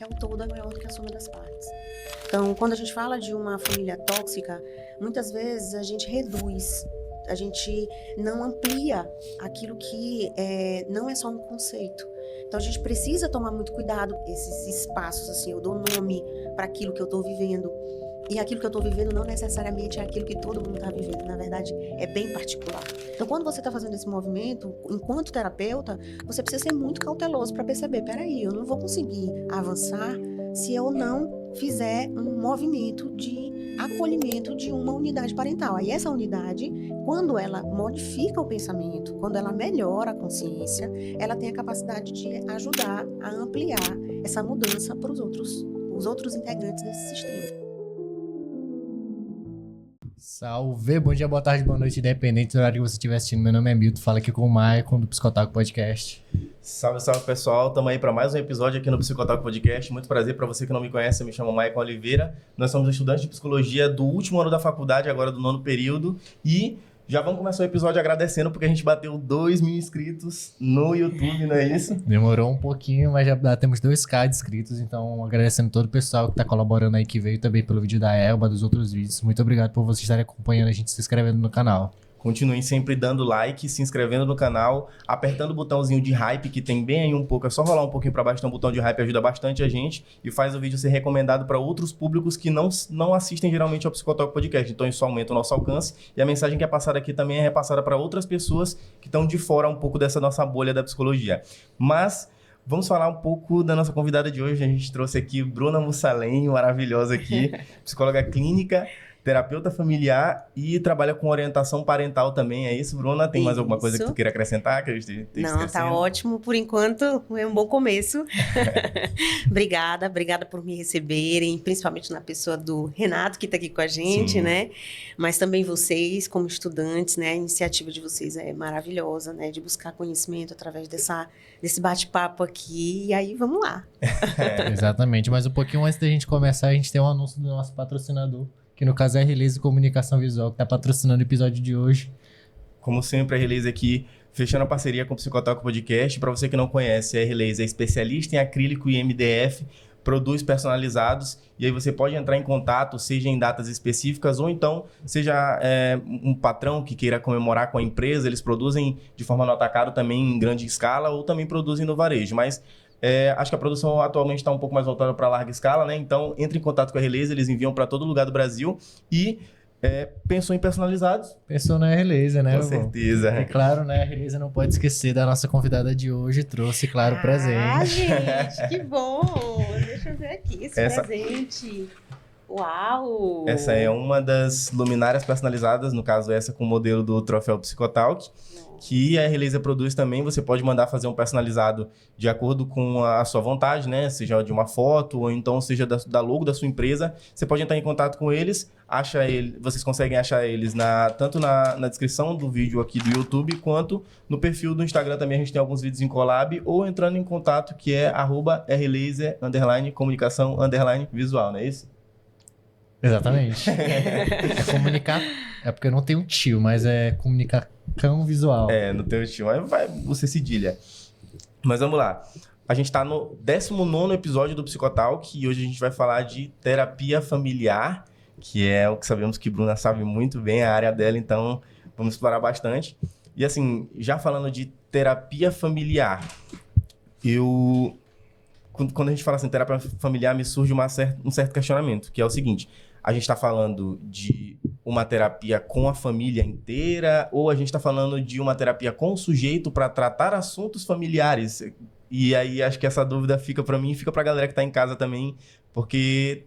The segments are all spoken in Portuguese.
é o todo é maior do que a soma das partes. Então, quando a gente fala de uma família tóxica, muitas vezes a gente reduz, a gente não amplia aquilo que não é só um conceito. Então, a gente precisa tomar muito cuidado, esses espaços, assim, eu dou nome para aquilo que eu estou vivendo. E aquilo que eu estou vivendo não necessariamente é aquilo que todo mundo está vivendo, na verdade, é bem particular. Então, quando você está fazendo esse movimento, enquanto terapeuta, você precisa ser muito cauteloso para perceber, peraí, eu não vou conseguir avançar se eu não fizer um movimento de acolhimento de uma unidade parental. Aí essa unidade, quando ela modifica o pensamento, quando ela melhora a consciência, ela tem a capacidade de ajudar a ampliar essa mudança para os outros integrantes desse sistema. Salve, bom dia, boa tarde, boa noite, independente do horário que você estiver assistindo. Meu nome é Milton, fala aqui com o Maicon do Psicotalk Podcast. Salve, salve pessoal, estamos aí para mais um episódio aqui no Psicotalk Podcast. Muito prazer, para você que não me conhece, eu me chamo Maicon Oliveira. Nós somos estudantes de psicologia do último ano da faculdade, agora do 9º período, e já vamos começar o episódio agradecendo porque a gente bateu 2.000 inscritos no YouTube, não é isso? Demorou um pouquinho, mas já temos 2K de inscritos, então agradecendo todo o pessoal que está colaborando aí, que veio também pelo vídeo da Elba, dos outros vídeos. Muito obrigado por vocês estarem acompanhando a gente, se inscrevendo no canal. Continuem sempre dando like, se inscrevendo no canal, apertando o botãozinho de hype que tem bem aí um pouco, é só rolar um pouquinho para baixo, tem um botão de hype, ajuda bastante a gente e faz o vídeo ser recomendado para outros públicos que não assistem geralmente ao Psicotalk Podcast. Então isso aumenta o nosso alcance e a mensagem que é passada aqui também é repassada para outras pessoas que estão de fora um pouco dessa nossa bolha da psicologia. Mas vamos falar um pouco da nossa convidada de hoje. A gente trouxe aqui Bruna Mussalem, maravilhosa aqui, psicóloga clínica, terapeuta familiar e trabalha com orientação parental também, é isso, Bruna? Tem mais alguma coisa que tu queira acrescentar? Que eu esteja Não, esquecendo? tá ótimo, por enquanto é um bom começo. Obrigada por me receberem, principalmente na pessoa do Renato, que tá aqui com a gente, Sim. né? Mas também vocês, como estudantes, né? A iniciativa de vocês é maravilhosa, né? De buscar conhecimento através desse bate-papo aqui, e aí vamos lá. Exatamente, mas um pouquinho antes da gente começar, a gente tem um anúncio do nosso patrocinador, que no caso é a Release Comunicação Visual, que está patrocinando o episódio de hoje. Como sempre, a Release aqui, fechando a parceria com o Psicotalk Podcast. Para você que não conhece, a Release é especialista em acrílico e MDF, produz personalizados, e aí você pode entrar em contato, seja em datas específicas, ou então seja um patrão que queira comemorar com a empresa, eles produzem de forma no atacado também em grande escala, ou também produzem no varejo, mas acho que a produção atualmente está um pouco mais voltada para larga escala, né? Então, entre em contato com a Release, eles enviam para todo lugar do Brasil e pensou em personalizados? Pensou na Release, né? Com certeza. E claro, né? A Release não pode esquecer da nossa convidada de hoje, trouxe, claro, presente. Ah, gente, que bom! Deixa eu ver aqui esse presente. Uau! Essa é uma das luminárias personalizadas, no caso essa com o modelo do Troféu Psicotalk, que a Release produz também. Você pode mandar fazer um personalizado de acordo com a sua vontade, né? Seja de uma foto ou então seja da logo da sua empresa. Você pode entrar em contato com eles, vocês conseguem achar eles tanto na descrição do vídeo aqui do YouTube, quanto no perfil do Instagram também. A gente tem alguns vídeos em collab, ou entrando em contato, que é @rlaser_comunicação_visual, não é isso? Exatamente. É comunicar. É porque eu não tenho um tio, mas é comunicação visual. No teu tio. Aí você cedilha. Mas vamos lá. A gente tá no 19º episódio do Psicotalk e hoje a gente vai falar de terapia familiar, que é o que sabemos que Bruna sabe muito bem, a área dela, então vamos explorar bastante. E assim, já falando de terapia familiar, quando a gente fala assim, terapia familiar, me surge um certo questionamento, que é o seguinte: a gente está falando de uma terapia com a família inteira, ou a gente está falando de uma terapia com o sujeito para tratar assuntos familiares? E aí acho que essa dúvida fica para mim e fica para a galera que está em casa também, porque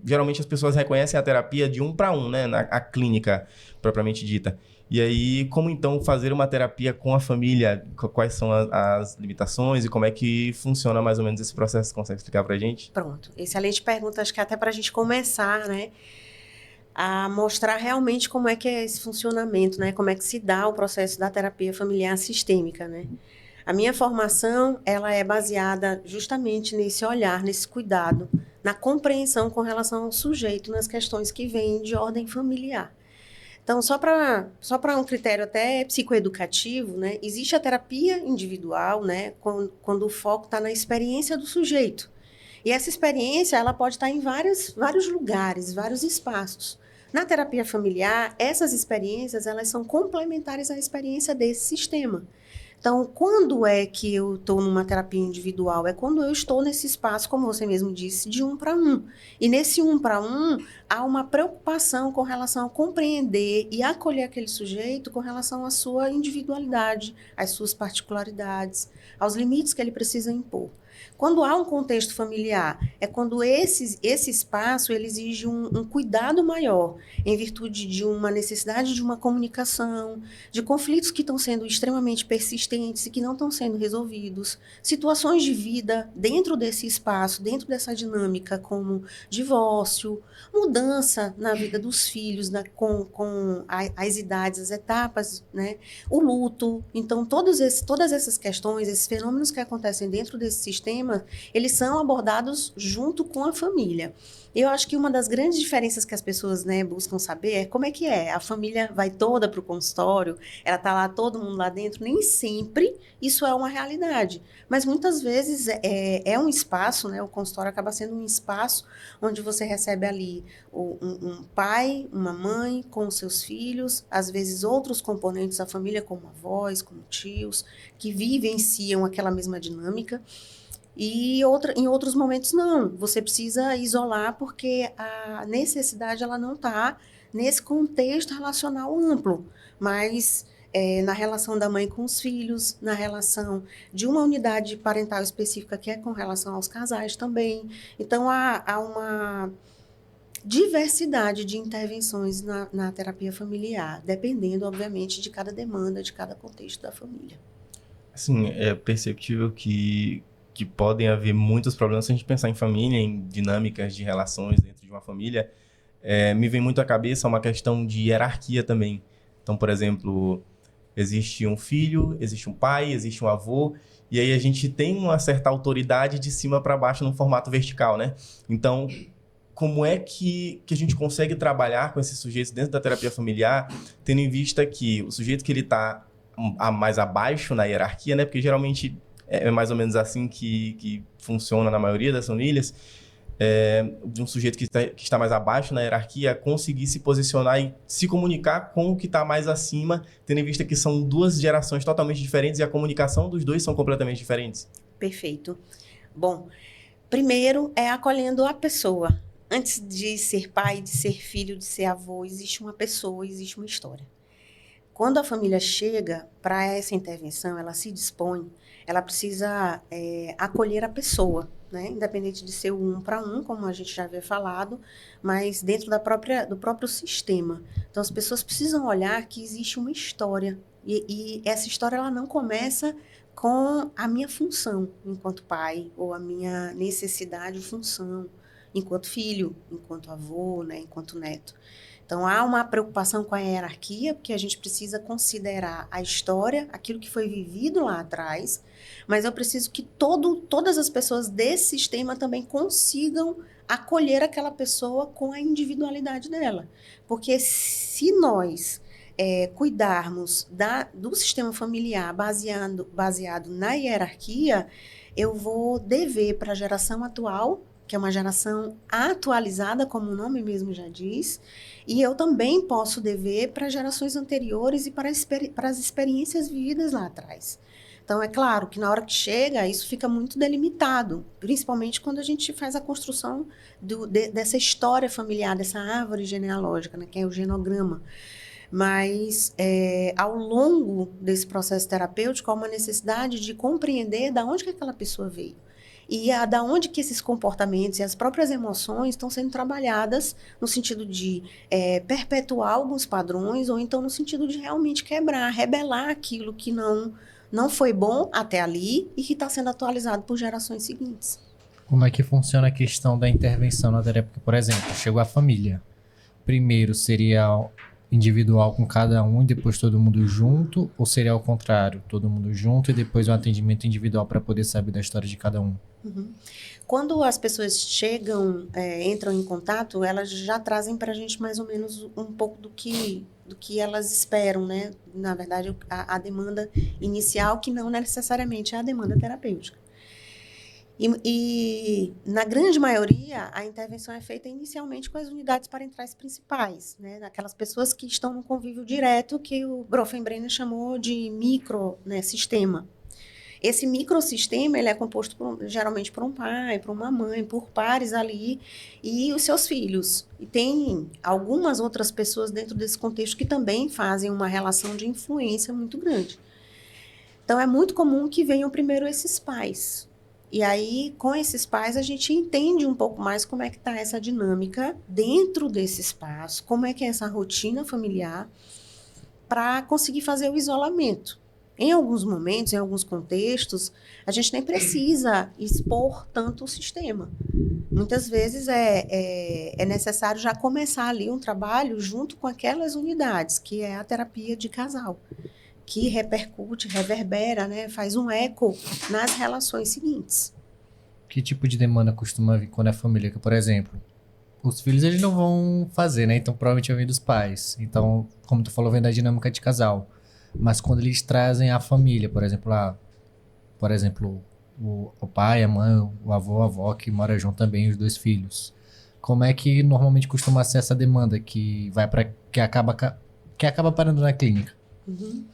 geralmente as pessoas reconhecem a terapia de 1 para 1, né? A clínica propriamente dita. E aí, como então fazer uma terapia com a família? Quais são as limitações e como é que funciona mais ou menos esse processo? Você consegue explicar pra gente? Pronto. Excelente pergunta. Acho que até para a gente começar, né? A mostrar realmente como é que é esse funcionamento, né? Como é que se dá o processo da terapia familiar sistêmica, né? A minha formação, ela é baseada justamente nesse olhar, nesse cuidado, na compreensão com relação ao sujeito, nas questões que vêm de ordem familiar. Então, só para um critério até psicoeducativo, né, existe a terapia individual, né, quando o foco está na experiência do sujeito. E essa experiência, ela pode estar em vários lugares, vários espaços. Na terapia familiar, essas experiências, elas são complementares à experiência desse sistema. Então, quando é que eu estou numa terapia individual? É quando eu estou nesse espaço, como você mesmo disse, de 1 para 1. E nesse 1 para 1, há uma preocupação com relação a compreender e acolher aquele sujeito com relação à sua individualidade, às suas particularidades, aos limites que ele precisa impor. Quando há um contexto familiar, é quando esse espaço ele exige um cuidado maior, em virtude de uma necessidade de uma comunicação, de conflitos que estão sendo extremamente persistentes e que não estão sendo resolvidos, situações de vida dentro desse espaço, dentro dessa dinâmica, como divórcio, mudança na vida dos filhos, com as idades, as etapas, né? O luto. Então, todas essas questões, esses fenômenos que acontecem dentro desse sistema, eles são abordados junto com a família. Eu acho que uma das grandes diferenças que as pessoas, né, buscam saber é como é que é. A família vai toda para o consultório, ela está lá, todo mundo lá dentro. Nem sempre isso é uma realidade. Mas muitas vezes é um espaço, né, o consultório acaba sendo um espaço onde você recebe ali um pai, uma mãe com os seus filhos, às vezes outros componentes da família, como avós, como tios, que vivenciam aquela mesma dinâmica. E em outros momentos não, você precisa isolar porque a necessidade ela não está nesse contexto relacional amplo, mas na relação da mãe com os filhos, na relação de uma unidade parental específica que é com relação aos casais também. Então há uma diversidade de intervenções na terapia familiar, dependendo, obviamente, de cada demanda, de cada contexto da família. Assim, é perceptível que podem haver muitos problemas se a gente pensar em família, em dinâmicas de relações dentro de uma família. Me vem muito à cabeça uma questão de hierarquia também. Então, por exemplo, existe um filho, existe um pai, existe um avô, e aí a gente tem uma certa autoridade de cima para baixo no formato vertical, né? Então, como é que a gente consegue trabalhar com esses sujeitos dentro da terapia familiar, tendo em vista que o sujeito que ele está mais abaixo na hierarquia, né? Porque geralmente é mais ou menos assim que funciona na maioria das famílias, de um sujeito que está mais abaixo na hierarquia conseguir se posicionar e se comunicar com o que está mais acima, tendo em vista que são duas gerações totalmente diferentes e a comunicação dos dois são completamente diferentes. Perfeito. Bom, primeiro é acolhendo a pessoa. Antes de ser pai, de ser filho, de ser avô, existe uma pessoa, existe uma história. Quando a família chega para essa intervenção, ela se dispõe, ela precisa acolher a pessoa, né? Independente de ser o 1 para 1, como a gente já havia falado, mas dentro do próprio sistema. Então, as pessoas precisam olhar que existe uma história, e essa história ela não começa com a minha função enquanto pai, ou a minha necessidade ou função enquanto filho, enquanto avô, né? Enquanto neto. Então, há uma preocupação com a hierarquia, porque a gente precisa considerar a história, aquilo que foi vivido lá atrás, mas eu preciso que todas as pessoas desse sistema também consigam acolher aquela pessoa com a individualidade dela. Porque se nós cuidarmos do sistema familiar baseado na hierarquia, eu vou dever para a geração atual, que é uma geração atualizada, como o nome mesmo já diz, e eu também posso dever para gerações anteriores e para as experiências vividas lá atrás. Então, é claro que na hora que chega, isso fica muito delimitado, principalmente quando a gente faz a construção dessa história familiar, dessa árvore genealógica, né, que é o genograma. Mas, ao longo desse processo terapêutico, há uma necessidade de compreender de onde que aquela pessoa veio. E da onde que esses comportamentos e as próprias emoções estão sendo trabalhadas no sentido de perpetuar alguns padrões ou então no sentido de realmente quebrar, rebelar aquilo que não foi bom até ali e que está sendo atualizado por gerações seguintes. Como é que funciona a questão da intervenção na terapia? Por exemplo, chegou a família. Primeiro seria individual com cada um e depois todo mundo junto? Ou seria ao contrário, todo mundo junto e depois um atendimento individual para poder saber da história de cada um? Uhum. Quando as pessoas entram em contato, elas já trazem para a gente mais ou menos um pouco do que elas esperam, né? Na verdade, a demanda inicial, que não necessariamente é a demanda terapêutica. E, na grande maioria, a intervenção é feita inicialmente com as unidades parentais principais, né? Aquelas pessoas que estão no convívio direto, que o Grofenbrenner chamou de micro, né, sistema. Esse microsistema, ele é composto geralmente por um pai, por uma mãe, por pares ali, e os seus filhos. E tem algumas outras pessoas dentro desse contexto que também fazem uma relação de influência muito grande. Então, é muito comum que venham primeiro esses pais. E aí, com esses pais, a gente entende um pouco mais como é que está essa dinâmica dentro desse espaço, como é que é essa rotina familiar, para conseguir fazer o isolamento. Em alguns momentos, em alguns contextos, a gente nem precisa expor tanto o sistema. Muitas vezes é necessário já começar ali um trabalho junto com aquelas unidades, que é a terapia de casal, que repercute, reverbera, né, faz um eco nas relações seguintes. Que tipo de demanda costuma vir quando é família? Que, por exemplo, os filhos eles não vão fazer, né? Então provavelmente vai vir dos pais. Então, como tu falou, vem da dinâmica de casal. Mas quando eles trazem a família, por exemplo, o pai, a mãe, o avô, a avó, que mora junto também, os dois filhos. Como é que normalmente costuma ser essa demanda que vai para que acaba parando na clínica? Uhum.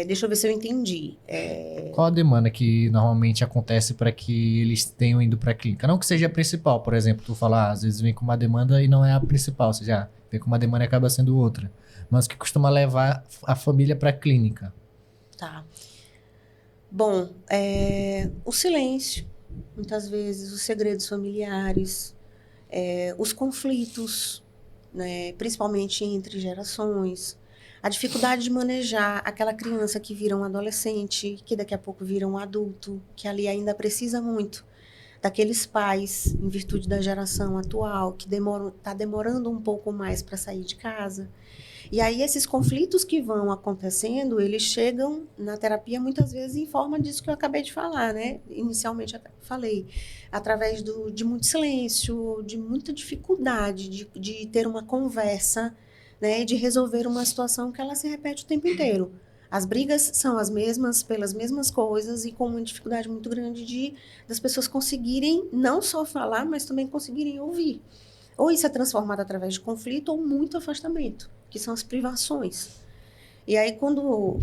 Deixa eu ver se eu entendi. Qual a demanda que normalmente acontece para que eles tenham ido para a clínica? Não que seja a principal, por exemplo, tu falar, às vezes vem com uma demanda e não é a principal, ou seja, vem com uma demanda e acaba sendo outra. Mas que costuma levar a família para a clínica. Tá. Bom, o silêncio, muitas vezes, os segredos familiares, os conflitos, né, principalmente entre gerações, a dificuldade de manejar aquela criança que vira um adolescente, que daqui a pouco vira um adulto, que ali ainda precisa muito daqueles pais, em virtude da geração atual, que está demorando um pouco mais para sair de casa. E aí esses conflitos que vão acontecendo, eles chegam na terapia muitas vezes em forma disso que eu acabei de falar, né? Inicialmente eu falei, através de muito silêncio, de muita dificuldade de ter uma conversa, né? De resolver uma situação que ela se repete o tempo inteiro. As brigas são as mesmas, pelas mesmas coisas e com uma dificuldade muito grande das pessoas conseguirem não só falar, mas também conseguirem ouvir. Ou isso é transformado através de conflito ou muito afastamento, que são as privações. E aí, quando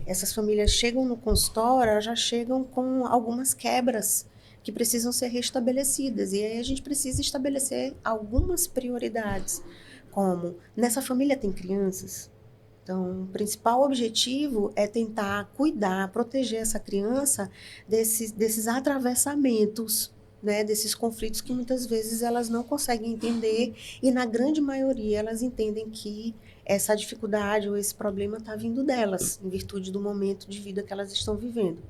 essas famílias chegam no consultório, elas já chegam com algumas quebras que precisam ser restabelecidas. E aí a gente precisa estabelecer algumas prioridades, como nessa família tem crianças. Então, o principal objetivo é tentar cuidar, proteger essa criança desses atravessamentos, né, desses conflitos que muitas vezes elas não conseguem entender e na grande maioria elas entendem que essa dificuldade ou esse problema está vindo delas, em virtude do momento de vida que elas estão vivendo.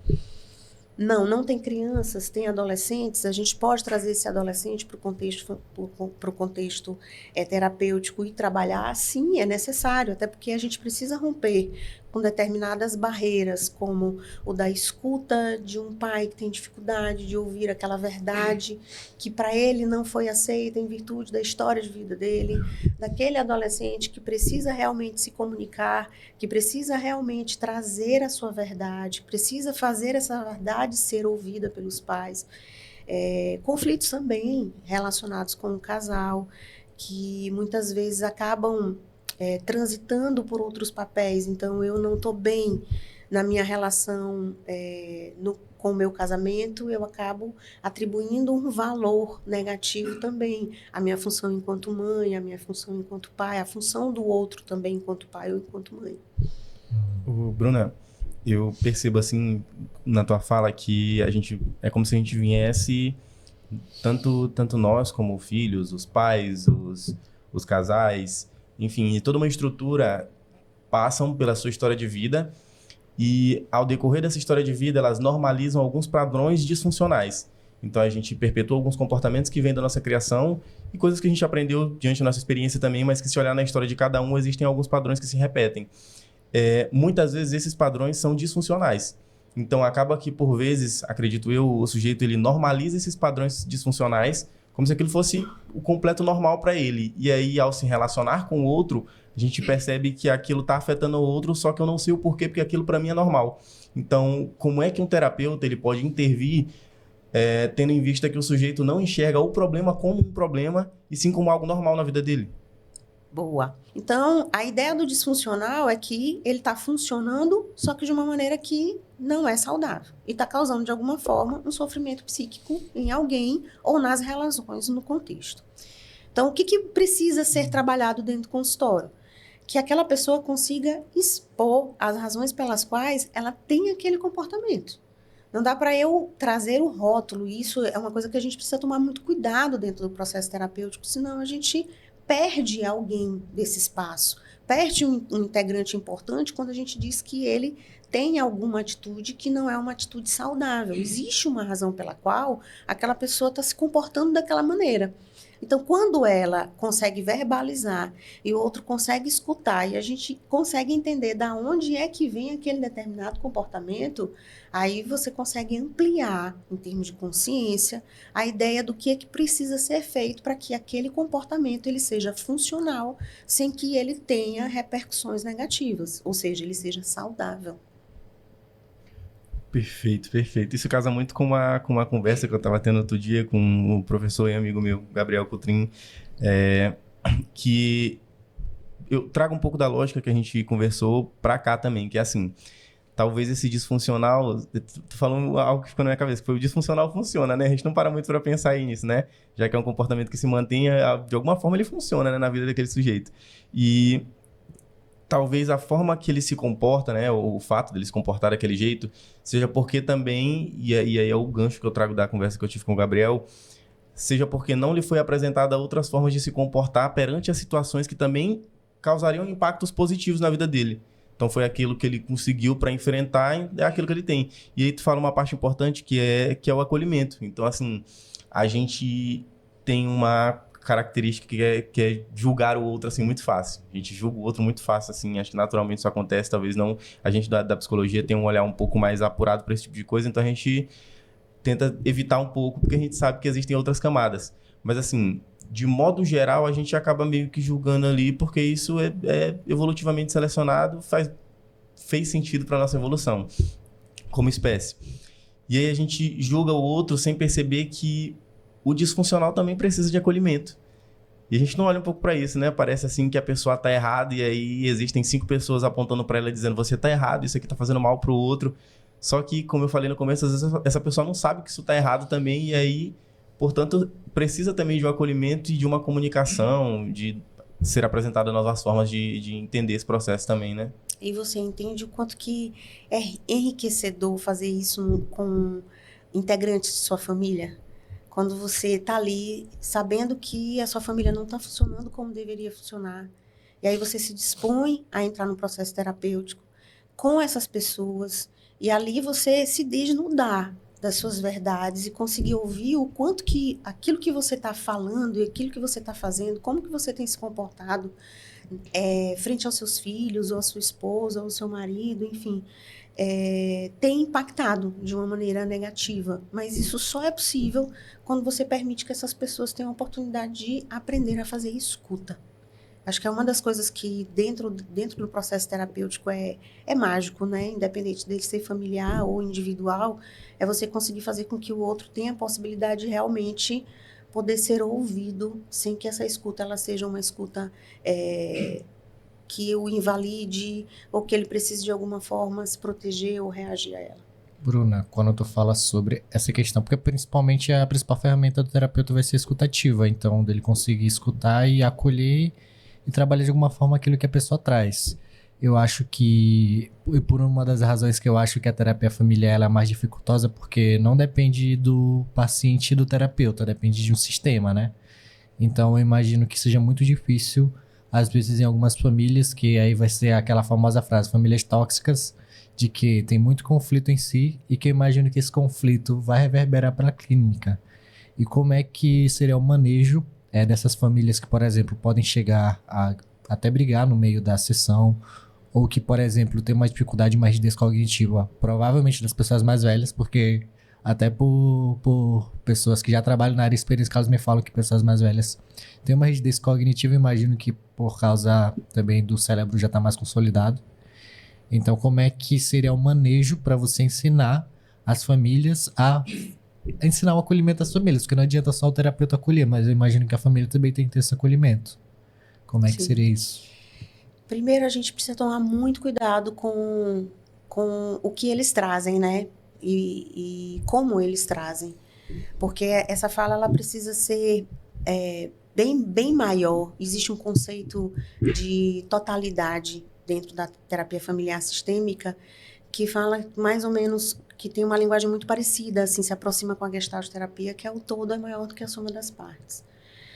Não tem crianças, tem adolescentes, a gente pode trazer esse adolescente para o contexto terapêutico e trabalhar, sim, é necessário, até porque a gente precisa romper com determinadas barreiras, como o da escuta de um pai que tem dificuldade de ouvir aquela verdade que para ele não foi aceita em virtude da história de vida dele, daquele adolescente que precisa realmente se comunicar, que precisa realmente trazer a sua verdade, precisa fazer essa verdade ser ouvida pelos pais. Conflitos também relacionados com o casal, que muitas vezes acabam transitando por outros papéis. Então, eu não estou bem na minha relação com o meu casamento, eu acabo atribuindo um valor negativo também à minha função enquanto mãe, à minha função enquanto pai, à função do outro também enquanto pai ou enquanto mãe. Bruna, eu percebo assim na tua fala que é como se a gente viesse, tanto nós como filhos, os pais, os casais, enfim, toda uma estrutura passam pela sua história de vida e, ao decorrer dessa história de vida, elas normalizam alguns padrões disfuncionais. Então, a gente perpetua alguns comportamentos que vêm da nossa criação e coisas que a gente aprendeu diante da nossa experiência também, mas que, se olhar na história de cada um, existem alguns padrões que se repetem. Muitas vezes, esses padrões são disfuncionais. Então, acaba que, por vezes, acredito eu, o sujeito ele normaliza esses padrões disfuncionais como se aquilo fosse o completo normal para ele. E aí, ao se relacionar com o outro, a gente percebe que aquilo está afetando o outro, só que eu não sei o porquê, porque aquilo para mim é normal. Então, como é que um terapeuta ele pode intervir tendo em vista que o sujeito não enxerga o problema como um problema, e sim como algo normal na vida dele. Boa. Então, a ideia do disfuncional é que ele está funcionando, só que de uma maneira que não é saudável. E está causando, de alguma forma, um sofrimento psíquico em alguém ou nas relações no contexto. Então, o que precisa ser trabalhado dentro do consultório? Que aquela pessoa consiga expor as razões pelas quais ela tem aquele comportamento. Não dá para eu trazer o rótulo. Isso é uma coisa que a gente precisa tomar muito cuidado dentro do processo terapêutico, senão a gente perde alguém desse espaço, perde um integrante importante quando a gente diz que ele tem alguma atitude que não é uma atitude saudável. Existe uma razão pela qual aquela pessoa está se comportando daquela maneira. Então, quando ela consegue verbalizar e o outro consegue escutar e a gente consegue entender da onde é que vem aquele determinado comportamento, aí você consegue ampliar, em termos de consciência, a ideia do que é que precisa ser feito para que aquele comportamento ele seja funcional, sem que ele tenha repercussões negativas, ou seja, ele seja saudável. Perfeito, perfeito. Isso casa muito com uma conversa que eu estava tendo outro dia com o professor e amigo meu, Gabriel Coutrin, que eu trago um pouco da lógica que a gente conversou para cá também, que é assim, talvez esse disfuncional, tô falando algo que ficou na minha cabeça, que foi o disfuncional funciona, né? A gente não para muito para pensar nisso, né? Já que é um comportamento que se mantém, de alguma forma ele funciona, né, na vida daquele sujeito. E talvez a forma que ele se comporta, né, o fato dele se comportar daquele jeito, seja porque também, e aí é o gancho que eu trago da conversa que eu tive com o Gabriel, seja porque não lhe foi apresentada outras formas de se comportar perante as situações que também causariam impactos positivos na vida dele. Então foi aquilo que ele conseguiu para enfrentar, é aquilo que ele tem. E aí tu fala uma parte importante que é o acolhimento. Então, assim, a gente tem uma característica que é julgar o outro assim muito fácil. A gente julga o outro muito fácil, assim, acho que naturalmente isso acontece, talvez não. A gente da psicologia tem um olhar um pouco mais apurado para esse tipo de coisa, então a gente tenta evitar um pouco, porque a gente sabe que existem outras camadas. Mas assim, de modo geral, a gente acaba meio que julgando ali, porque isso é evolutivamente selecionado, fez sentido para nossa evolução como espécie. E aí a gente julga o outro sem perceber que o disfuncional também precisa de acolhimento. E a gente não olha um pouco para isso, né? Parece assim que a pessoa tá errada e aí existem 5 pessoas apontando para ela dizendo você tá errado, isso aqui tá fazendo mal pro outro. Só que, como eu falei no começo, às vezes essa pessoa não sabe que isso tá errado também e aí, portanto, precisa também de um acolhimento e de uma comunicação, de ser apresentada novas formas de entender esse processo também, né? E você entende o quanto que é enriquecedor fazer isso com integrantes de sua família? Quando você está ali sabendo que a sua família não está funcionando como deveria funcionar. E aí você se dispõe a entrar no processo terapêutico com essas pessoas. E ali você se desnudar das suas verdades e conseguir ouvir o quanto que aquilo que você está falando e aquilo que você está fazendo, como que você tem se comportado frente aos seus filhos, ou à sua esposa, ou ao seu marido, enfim, tem impactado de uma maneira negativa. Mas isso só é possível quando você permite que essas pessoas tenham a oportunidade de aprender a fazer escuta. Acho que é uma das coisas que dentro do processo terapêutico é mágico, né? Independente dele ser familiar ou individual, é você conseguir fazer com que o outro tenha a possibilidade de realmente poder ser ouvido, sem que essa escuta ela seja uma escuta que o invalide ou que ele precise de alguma forma se proteger ou reagir a ela. Bruna, quando tu fala sobre essa questão, porque principalmente a principal ferramenta do terapeuta vai ser a escutativa, então dele conseguir escutar e acolher e trabalhar de alguma forma aquilo que a pessoa traz. Eu acho que, e por uma das razões que eu acho que a terapia familiar ela é mais dificultosa, porque não depende do paciente e do terapeuta, depende de um sistema, né? Então eu imagino que seja muito difícil, às vezes em algumas famílias, que aí vai ser aquela famosa frase, famílias tóxicas, de que tem muito conflito em si e que eu imagino que esse conflito vai reverberar para a clínica. E como é que seria o manejo dessas famílias que, por exemplo, podem chegar a até brigar no meio da sessão, ou que, por exemplo, tem uma dificuldade mais de descognitiva, provavelmente das pessoas mais velhas, porque até por pessoas que já trabalham na área experiencial me falam que pessoas mais velhas têm uma rigidez cognitiva, imagino que por causa também do cérebro já está mais consolidado. Então, como é que seria o manejo para você ensinar as famílias a ensinar o acolhimento das famílias, porque não adianta só o terapeuta acolher, mas eu imagino que a família também tem que ter esse acolhimento. Como é que Sim. seria isso? Primeiro, a gente precisa tomar muito cuidado com o que eles trazem, né? E como eles trazem. Porque essa fala, ela precisa ser bem maior. Existe um conceito de totalidade dentro da terapia familiar sistêmica que fala mais ou menos, que tem uma linguagem muito parecida, assim, se aproxima com a Gestalt terapia, que é o todo é maior do que a soma das partes.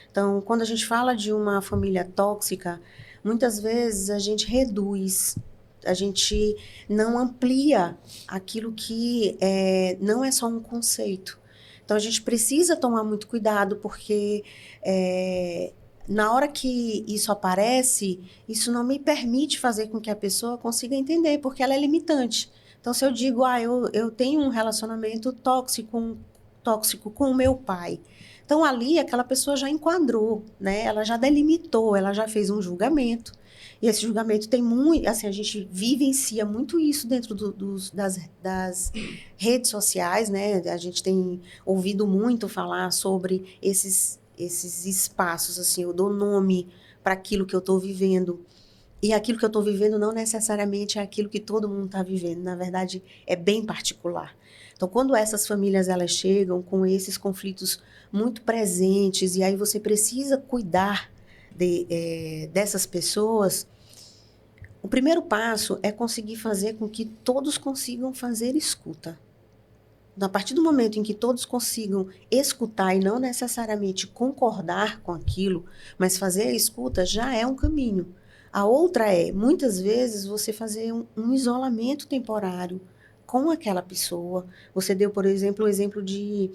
Então, quando a gente fala de uma família tóxica, muitas vezes a gente reduz, a gente não amplia aquilo que não é só um conceito. Então, a gente precisa tomar muito cuidado, porque na hora que isso aparece, isso não me permite fazer com que a pessoa consiga entender, porque ela é limitante. Então, se eu digo, eu tenho um relacionamento tóxico com o meu pai, então ali aquela pessoa já enquadrou, né? Ela já delimitou, ela já fez um julgamento. E esse julgamento tem muito, assim, a gente vivencia muito isso dentro das redes sociais, né? A gente tem ouvido muito falar sobre esses espaços, assim, eu dou nome para aquilo que eu estou vivendo. E aquilo que eu estou vivendo não necessariamente é aquilo que todo mundo está vivendo. Na verdade, é bem particular. Então, quando essas famílias elas chegam com esses conflitos muito presentes, e aí você precisa cuidar dessas pessoas, o primeiro passo é conseguir fazer com que todos consigam fazer escuta. A partir do momento em que todos consigam escutar e não necessariamente concordar com aquilo, mas fazer a escuta já é um caminho. A outra é, muitas vezes, você fazer um isolamento temporário com aquela pessoa. Você deu, por exemplo, o exemplo de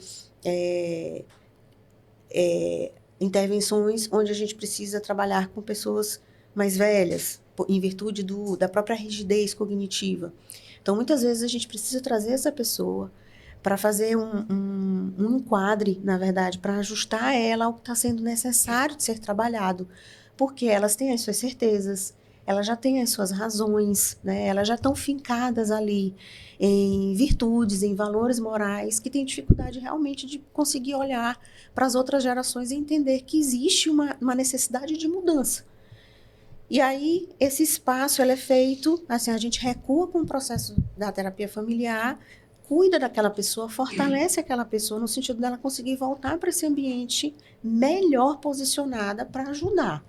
intervenções onde a gente precisa trabalhar com pessoas mais velhas, em virtude da própria rigidez cognitiva. Então, muitas vezes, a gente precisa trazer essa pessoa para fazer um enquadre, na verdade, para ajustar ela ao que está sendo necessário de ser trabalhado, porque elas têm as suas certezas, elas já têm as suas razões, né? Elas já estão fincadas ali em virtudes, em valores morais, que têm dificuldade realmente de conseguir olhar para as outras gerações e entender que existe uma necessidade de mudança. E aí, esse espaço ele é feito, assim, a gente recua com o processo da terapia familiar, cuida daquela pessoa, fortalece aquela pessoa no sentido dela conseguir voltar para esse ambiente melhor posicionada para ajudar.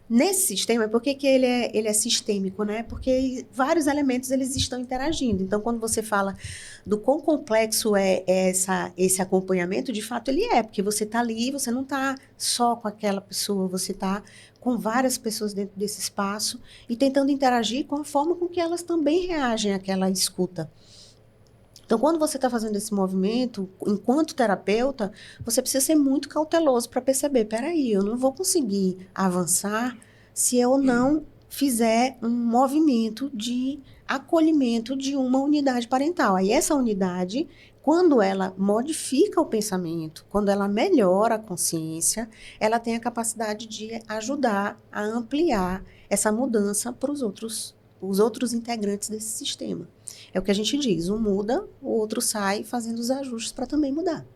Nesse sistema, por que ele é sistêmico, né? Porque vários elementos eles estão interagindo. Então, quando você fala do quão complexo esse acompanhamento, de fato ele é, porque você está ali, você não está só com aquela pessoa, você está com várias pessoas dentro desse espaço e tentando interagir com a forma com que elas também reagem àquela escuta. Então, quando você está fazendo esse movimento, enquanto terapeuta, você precisa ser muito cauteloso para perceber, peraí, eu não vou conseguir avançar se eu não fizer um movimento de acolhimento de uma unidade parental. Aí essa unidade, quando ela modifica o pensamento, quando ela melhora a consciência, ela tem a capacidade de ajudar a ampliar essa mudança para os outros integrantes desse sistema. É o que a gente diz, um muda, o outro sai fazendo os ajustes para também mudar.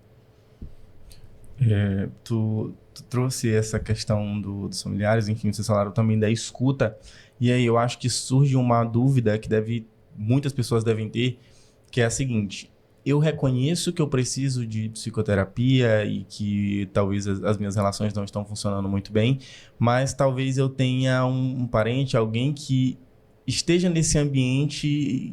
Tu trouxe essa questão dos familiares, enfim, vocês falaram também da escuta, e aí eu acho que surge uma dúvida que muitas pessoas devem ter, que é a seguinte: eu reconheço que eu preciso de psicoterapia e que talvez as minhas relações não estão funcionando muito bem, mas talvez eu tenha um parente, alguém que esteja nesse ambiente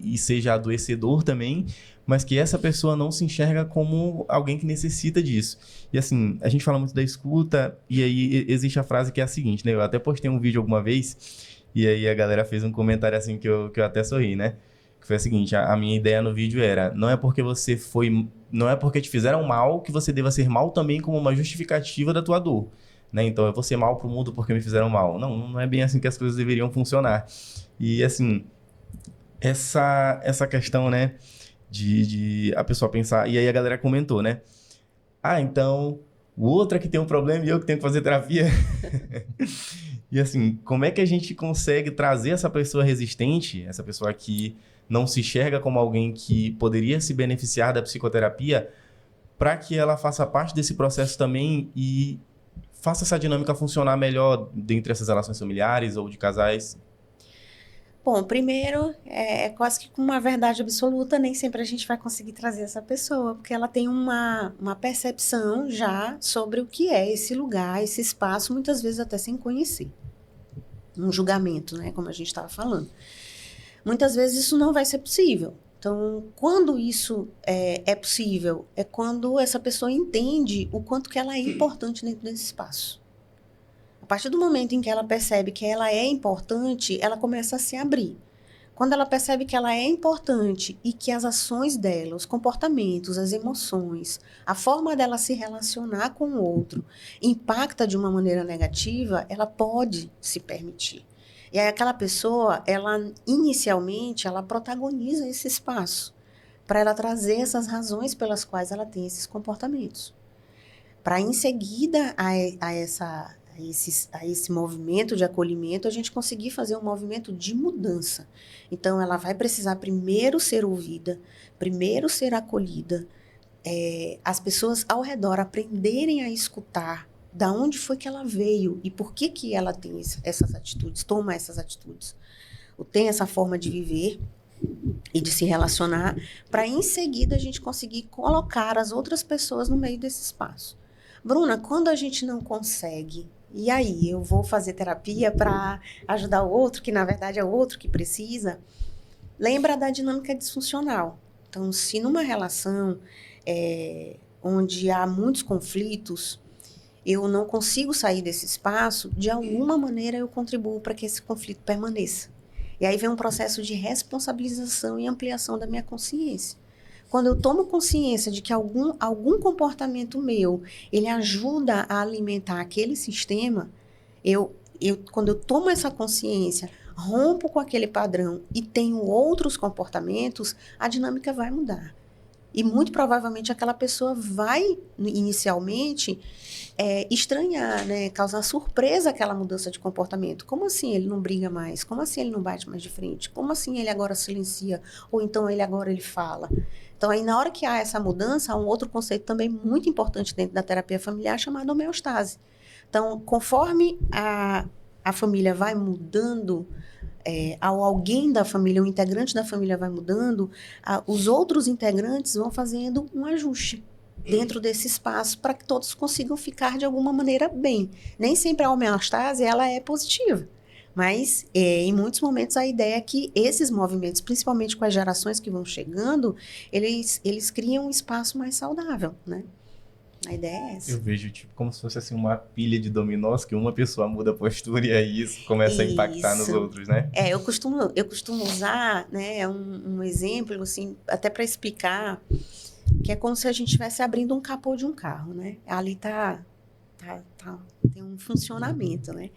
e seja adoecedor também, mas que essa pessoa não se enxerga como alguém que necessita disso. E assim, a gente fala muito da escuta, e aí existe a frase que é a seguinte, né? Eu até postei um vídeo alguma vez, e aí a galera fez um comentário assim que eu até sorri, né? Que foi a seguinte: a minha ideia no vídeo era, não é porque te fizeram mal que você deva ser mal também como uma justificativa da tua dor, né? Então eu vou ser mal pro mundo porque me fizeram mal. Não é bem assim que as coisas deveriam funcionar. E assim, essa questão, né, de a pessoa pensar, e aí a galera comentou, né? Então o outro é que tem um problema e eu que tenho que fazer terapia. E assim, como é que a gente consegue trazer essa pessoa resistente, essa pessoa que não se enxerga como alguém que poderia se beneficiar da psicoterapia, para que ela faça parte desse processo também e faça essa dinâmica funcionar melhor dentre essas relações familiares ou de casais? Bom, primeiro, é quase que com uma verdade absoluta, nem sempre a gente vai conseguir trazer essa pessoa, porque ela tem uma percepção já sobre o que é esse lugar, esse espaço, muitas vezes até sem conhecer. Um julgamento, né, como a gente estava falando. Muitas vezes isso não vai ser possível. Então, quando isso é possível, é quando essa pessoa entende o quanto que ela é importante dentro desse espaço. A partir do momento em que ela percebe que ela é importante, ela começa a se abrir. Quando ela percebe que ela é importante e que as ações dela, os comportamentos, as emoções, a forma dela se relacionar com o outro impacta de uma maneira negativa, ela pode se permitir. E aí aquela pessoa, ela inicialmente, ela protagoniza esse espaço para ela trazer essas razões pelas quais ela tem esses comportamentos. Para em seguida a esse movimento de acolhimento, a gente conseguir fazer um movimento de mudança. Então, ela vai precisar primeiro ser ouvida, primeiro ser acolhida, as pessoas ao redor aprenderem a escutar da onde foi que ela veio e por que que ela tem essas atitudes, toma essas atitudes, ou tem essa forma de viver e de se relacionar, para em seguida a gente conseguir colocar as outras pessoas no meio desse espaço. Bruna, quando a gente não consegue, e aí eu vou fazer terapia para ajudar o outro, que na verdade é o outro que precisa, lembra da dinâmica disfuncional. Então, se numa relação onde há muitos conflitos, eu não consigo sair desse espaço, de alguma maneira eu contribuo para que esse conflito permaneça. E aí vem um processo de responsabilização e ampliação da minha consciência. Quando eu tomo consciência de que algum comportamento meu, ele ajuda a alimentar aquele sistema, quando eu tomo essa consciência, rompo com aquele padrão e tenho outros comportamentos, a dinâmica vai mudar. E muito provavelmente aquela pessoa vai, inicialmente, estranhar, né? Causar surpresa aquela mudança de comportamento. Como assim ele não briga mais? Como assim ele não bate mais de frente? Como assim ele agora silencia? Ou então ele fala? Então, aí na hora que há essa mudança, há um outro conceito também muito importante dentro da terapia familiar chamado homeostase. Então, conforme a família vai mudando, alguém da família, o integrante da família vai mudando, os outros integrantes vão fazendo um ajuste dentro desse espaço para que todos consigam ficar de alguma maneira bem. Nem sempre a homeostase ela é positiva, mas em muitos momentos a ideia é que esses movimentos, principalmente com as gerações que vão chegando, eles criam um espaço mais saudável, né? A ideia é essa. Eu vejo tipo como se fosse assim uma pilha de dominós que uma pessoa muda a postura e aí isso começa a impactar nos outros, né? Eu costumo usar, né, um exemplo assim, até para explicar que é como se a gente estivesse abrindo um capô de um carro, né? Ali tem um funcionamento, né?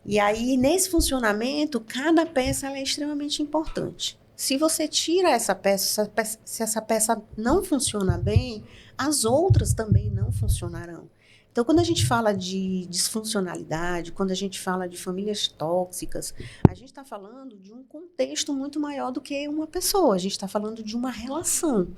E aí, nesse funcionamento, cada peça ela é extremamente importante. Se você tira essa peça, se essa peça não funciona bem, as outras também não funcionarão. Então, quando a gente fala de disfuncionalidade, quando a gente fala de famílias tóxicas, a gente está falando de um contexto muito maior do que uma pessoa. A gente está falando de uma relação,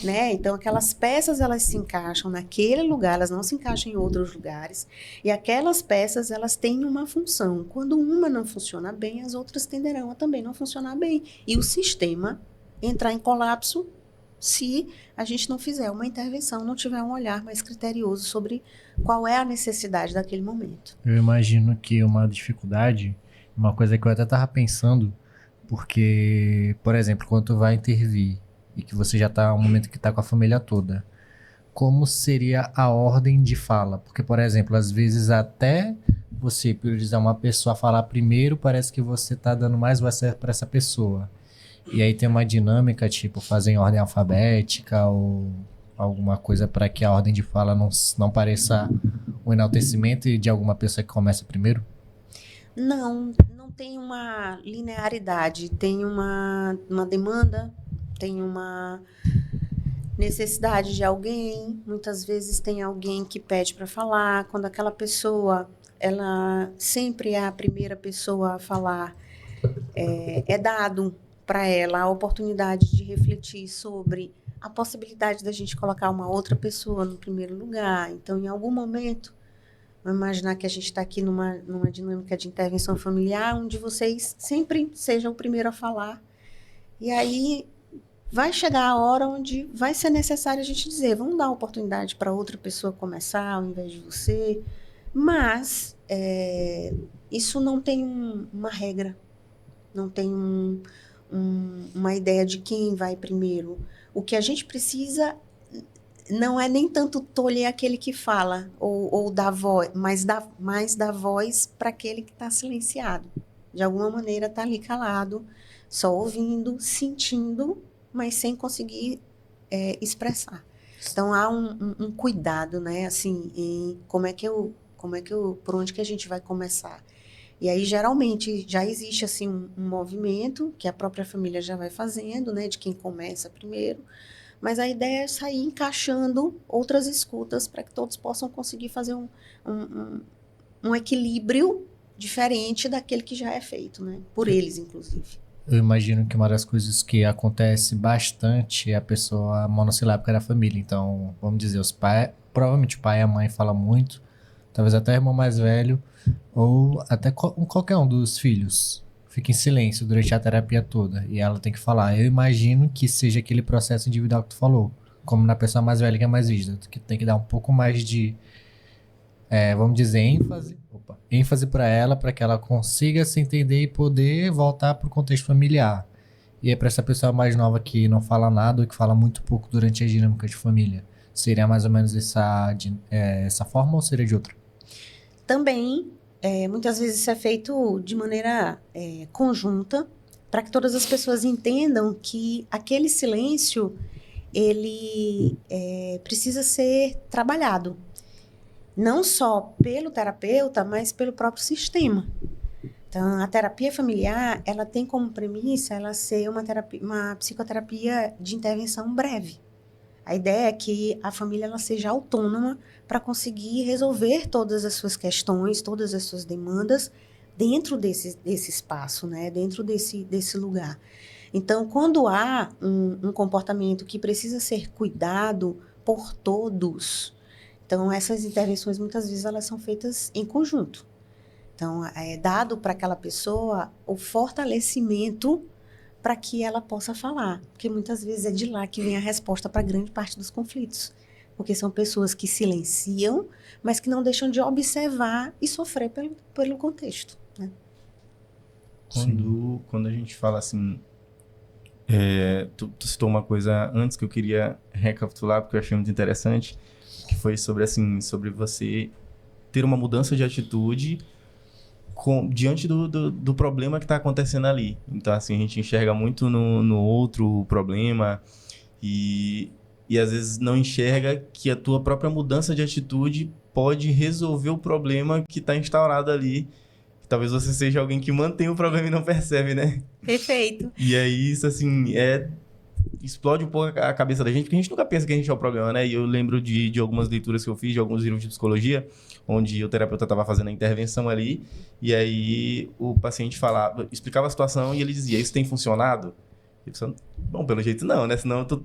né? Então, aquelas peças, elas se encaixam naquele lugar, elas não se encaixam em outros lugares. E aquelas peças, elas têm uma função. Quando uma não funciona bem, as outras tenderão a também não funcionar bem. E o sistema entrar em colapso se a gente não fizer uma intervenção, não tiver um olhar mais criterioso sobre qual é a necessidade daquele momento. Eu imagino que uma dificuldade, uma coisa que eu até estava pensando, porque, por exemplo, quando tu vai intervir e que você já está um momento que está com a família toda, como seria a ordem de fala? Porque, por exemplo, às vezes até você priorizar uma pessoa a falar primeiro, parece que você está dando mais voz para essa pessoa. E aí tem uma dinâmica, tipo, fazer em ordem alfabética ou alguma coisa para que a ordem de fala não pareça um enaltecimento de alguma pessoa que começa primeiro? Não tem uma linearidade, tem uma demanda, tem uma necessidade de alguém, muitas vezes tem alguém que pede para falar, quando aquela pessoa, ela sempre é a primeira pessoa a falar, é dado para ela a oportunidade de refletir sobre a possibilidade da gente colocar uma outra pessoa no primeiro lugar. Então, em algum momento, vamos imaginar que a gente está aqui numa dinâmica de intervenção familiar, onde vocês sempre sejam o primeiro a falar. E aí vai chegar a hora onde vai ser necessário a gente dizer, vamos dar oportunidade para outra pessoa começar ao invés de você. Mas isso não tem uma regra, não tem uma ideia de quem vai primeiro. O que a gente precisa não é nem tanto tolher aquele que fala, ou dar voz, mas mais dar voz para aquele que está silenciado. De alguma maneira está ali calado, só ouvindo, sentindo, mas sem conseguir expressar. Então há um cuidado, né? Assim, em por onde que a gente vai começar? E aí, geralmente, já existe assim, um movimento que a própria família já vai fazendo, né, de quem começa primeiro, mas a ideia é sair encaixando outras escutas para que todos possam conseguir fazer um equilíbrio diferente daquele que já é feito, né, por eles, inclusive. Eu imagino que uma das coisas que acontece bastante é a pessoa monossilábica da família. Então, vamos dizer, os pais, provavelmente o pai e a mãe falam muito, talvez até o irmão mais velho, ou até qualquer um dos filhos fica em silêncio durante a terapia toda e ela tem que falar. Eu imagino que seja aquele processo individual que tu falou, como na pessoa mais velha que é mais rígida, que tem que dar um pouco mais de, vamos dizer, ênfase para ela, para que ela consiga se entender e poder voltar para o contexto familiar. E é para essa pessoa mais nova que não fala nada ou que fala muito pouco durante as dinâmicas de família. Seria mais ou menos essa forma ou seria de outra? Também, muitas vezes isso é feito de maneira conjunta, para que todas as pessoas entendam que aquele silêncio, ele precisa ser trabalhado. Não só pelo terapeuta, mas pelo próprio sistema. Então, a terapia familiar, ela tem como premissa ela ser uma psicoterapia de intervenção breve. A ideia é que a família ela seja autônoma para conseguir resolver todas as suas questões, todas as suas demandas dentro desse espaço, né? Dentro desse lugar. Então, quando há um comportamento que precisa ser cuidado por todos, então essas intervenções muitas vezes elas são feitas em conjunto. Então, é dado para aquela pessoa o fortalecimento para que ela possa falar, porque muitas vezes é de lá que vem a resposta para grande parte dos conflitos, porque são pessoas que silenciam, mas que não deixam de observar e sofrer pelo contexto, né? Quando a gente fala assim, tu citou uma coisa antes que eu queria recapitular, porque eu achei muito interessante, que foi sobre você ter uma mudança de atitude diante do problema que está acontecendo ali. Então, assim, a gente enxerga muito no outro problema e às vezes não enxerga que a tua própria mudança de atitude pode resolver o problema que está instaurado ali. Talvez você seja alguém que mantém o problema e não percebe, né? Perfeito. E aí, isso, assim, explode um pouco a cabeça da gente, porque a gente nunca pensa que a gente é o problema, né? E eu lembro de algumas leituras que eu fiz, de alguns livros de psicologia, onde o terapeuta estava fazendo a intervenção ali, e aí o paciente explicava a situação e ele dizia, isso tem funcionado? E a pessoa, bom, pelo jeito não, né? Senão tu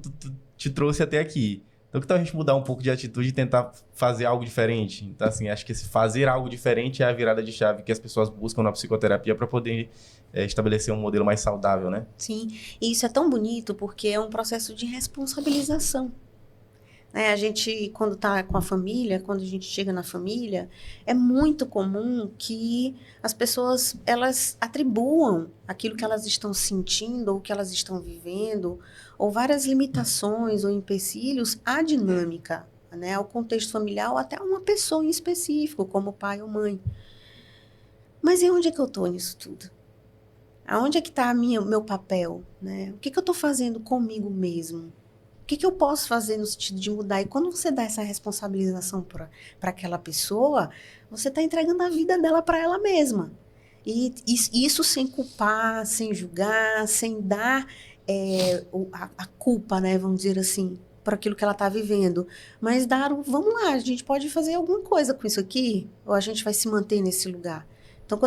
te trouxe até aqui. Então, que tal a gente mudar um pouco de atitude e tentar fazer algo diferente? Então, assim, acho que esse fazer algo diferente é a virada de chave que as pessoas buscam na psicoterapia para poder estabelecer um modelo mais saudável, né? Sim, e isso é tão bonito porque é um processo de responsabilização. A gente, quando está com a família, quando a gente chega na família, é muito comum que as pessoas, elas atribuam aquilo que elas estão sentindo ou que elas estão vivendo, ou várias limitações ou empecilhos à dinâmica, né, ao contexto familiar ou até a uma pessoa em específico, como pai ou mãe. Mas e onde é que eu estou nisso tudo? Aonde é que está o meu papel? Né? O que eu estou fazendo comigo mesmo? O que eu posso fazer no sentido de mudar? E quando você dá essa responsabilização para aquela pessoa, você está entregando a vida dela para ela mesma. E isso sem culpar, sem julgar, sem dar a culpa, né, vamos dizer assim, por aquilo que ela está vivendo. Mas vamos lá, a gente pode fazer alguma coisa com isso aqui? Ou a gente vai se manter nesse lugar? Então,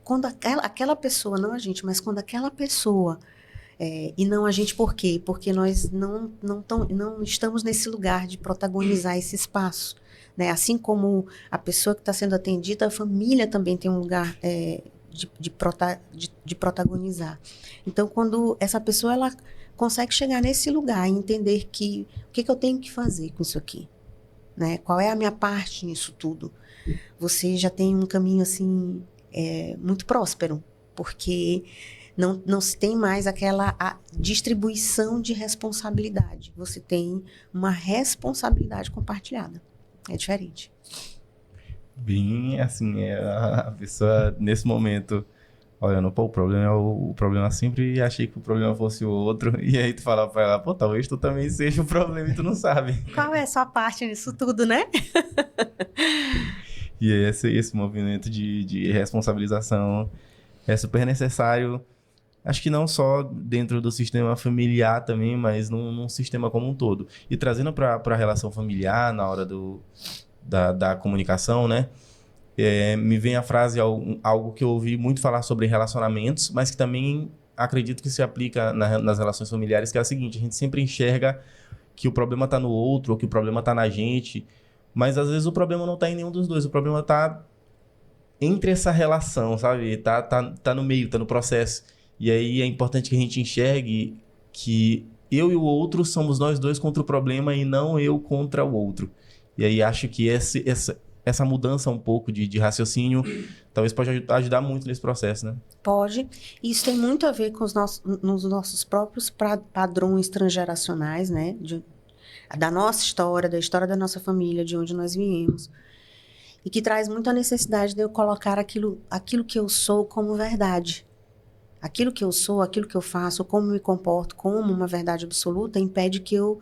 quando aquela pessoa, não a gente, mas quando aquela pessoa E não a gente por quê? Porque nós não estamos nesse lugar de protagonizar esse espaço, né? Assim como a pessoa que está sendo atendida, a família também tem um lugar de protagonizar. Então, quando essa pessoa ela consegue chegar nesse lugar e entender que o que eu tenho que fazer com isso aqui, né? Qual é a minha parte nisso tudo? Você já tem um caminho assim muito próspero, porque não se tem mais a distribuição de responsabilidade. Você tem uma responsabilidade compartilhada. É diferente. Bem, assim, a pessoa, nesse momento, olhando, pô, o problema sempre achei que o problema fosse o outro, e aí tu fala pra ela, pô, talvez tu também seja o problema e tu não sabe. Qual é a sua parte nisso tudo, né? E esse movimento de responsabilização é super necessário, acho que não só dentro do sistema familiar também, mas num sistema como um todo. E trazendo para a relação familiar, na hora da comunicação, né? Me vem a frase, algo que eu ouvi muito falar sobre relacionamentos, mas que também acredito que se aplica nas relações familiares, que é a seguinte: a gente sempre enxerga que o problema está no outro, ou que o problema está na gente, mas às vezes o problema não está em nenhum dos dois, o problema está entre essa relação, sabe? Tá no meio, tá no processo. E aí é importante que a gente enxergue que eu e o outro somos nós dois contra o problema e não eu contra o outro. E aí acho que essa mudança um pouco de raciocínio talvez pode ajudar muito nesse processo, né? Pode. Isso tem muito a ver com os nossos próprios padrões transgeracionais, né? Da nossa história, da história da nossa família, de onde nós viemos. E que traz muito a necessidade de eu colocar aquilo que eu sou como verdade. Aquilo que eu sou, aquilo que eu faço, como me comporto como uma verdade absoluta, impede que o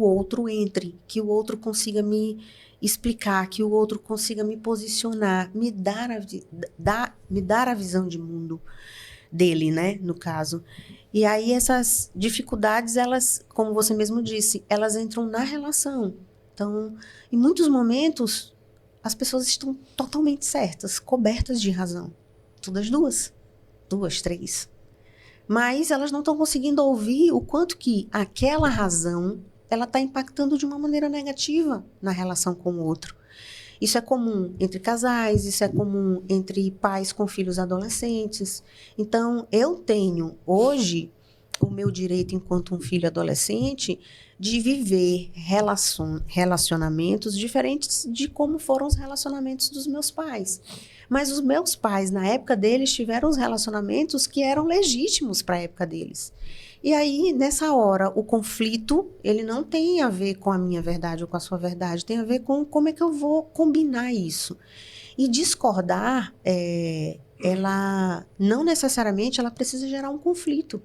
outro entre, que o outro consiga me explicar, que o outro consiga me posicionar, me dar a visão de mundo dele, né, no caso. E aí essas dificuldades, elas, como você mesmo disse, elas entram na relação. Então, em muitos momentos, as pessoas estão totalmente certas, cobertas de razão. Todas duas, três. Mas elas não estão conseguindo ouvir o quanto que aquela razão ela está impactando de uma maneira negativa na relação com o outro. Isso é comum entre casais, isso é comum entre pais com filhos adolescentes. Então, eu tenho hoje o meu direito enquanto um filho adolescente de viver relacionamentos diferentes de como foram os relacionamentos dos meus pais. Mas os meus pais, na época deles, tiveram os relacionamentos que eram legítimos para a época deles. E aí, nessa hora, o conflito, ele não tem a ver com a minha verdade ou com a sua verdade, tem a ver com como é que eu vou combinar isso. E discordar, ela não necessariamente ela precisa gerar um conflito.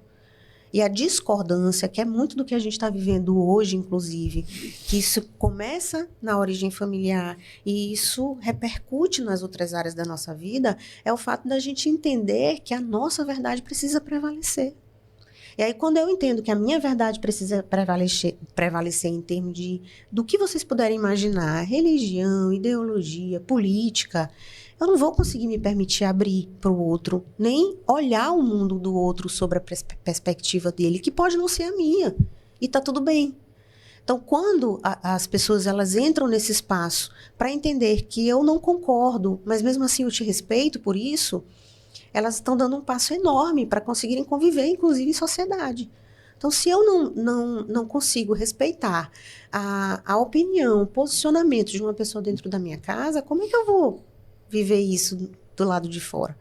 E a discordância, que é muito do que a gente está vivendo hoje, inclusive, que isso começa na origem familiar e isso repercute nas outras áreas da nossa vida, é o fato da gente entender que a nossa verdade precisa prevalecer. E aí, quando eu entendo que a minha verdade precisa prevalecer em termos do que vocês puderem imaginar, religião, ideologia, política, eu não vou conseguir me permitir abrir para o outro, nem olhar o mundo do outro sobre a perspectiva dele, que pode não ser a minha, e está tudo bem. Então, quando as pessoas elas entram nesse espaço para entender que eu não concordo, mas mesmo assim eu te respeito por isso, elas estão dando um passo enorme para conseguirem conviver, inclusive em sociedade. Então, se eu não consigo respeitar a opinião, o posicionamento de uma pessoa dentro da minha casa, como é que eu vou viver isso do lado de fora?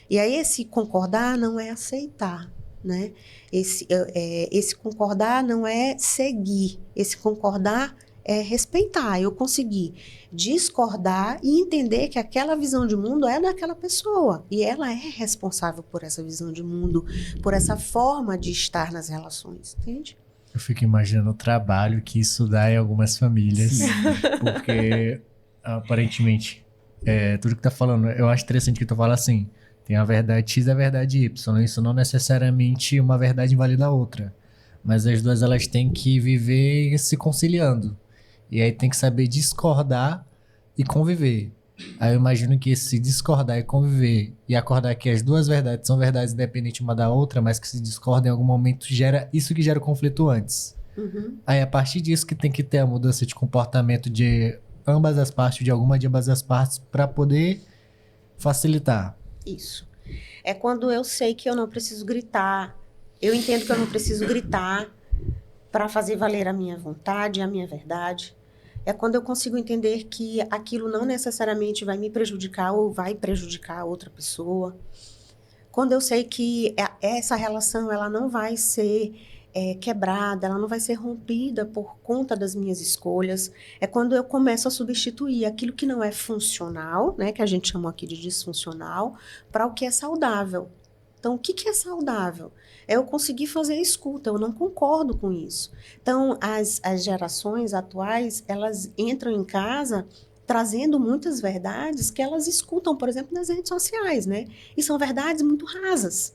E aí, esse concordar não é aceitar, né? Esse concordar não é seguir. Esse concordar é respeitar. Eu conseguir discordar e entender que aquela visão de mundo é daquela pessoa. E ela é responsável por essa visão de mundo, por essa forma de estar nas relações, entende? Eu fico imaginando o trabalho que isso dá em algumas famílias. Porque, aparentemente, tudo que tá falando, eu acho interessante que tu fala assim, tem a verdade X e a verdade Y. Isso não necessariamente uma verdade invalida a outra. Mas as duas, elas têm que viver se conciliando. E aí tem que saber discordar e conviver. Aí eu imagino que se discordar e conviver e acordar que as duas verdades são verdades independentes uma da outra, mas que se discordam em algum momento, gera isso que gera o conflito antes. Uhum. Aí a partir disso que tem que ter a mudança de comportamento de ambas as partes, de alguma de ambas as partes, para poder facilitar. Isso. É quando eu sei que eu não preciso gritar. Eu entendo que eu não preciso gritar para fazer valer a minha vontade, a minha verdade. É quando eu consigo entender que aquilo não necessariamente vai me prejudicar ou vai prejudicar a outra pessoa. Quando eu sei que essa relação ela não vai ser quebrada, ela não vai ser rompida por conta das minhas escolhas. É quando eu começo a substituir aquilo que não é funcional, né, que a gente chamou aqui de disfuncional, para o que é saudável. Então, o que é saudável? É eu conseguir fazer a escuta, eu não concordo com isso. Então, as gerações atuais, elas entram em casa trazendo muitas verdades que elas escutam, por exemplo, nas redes sociais, né? E são verdades muito rasas.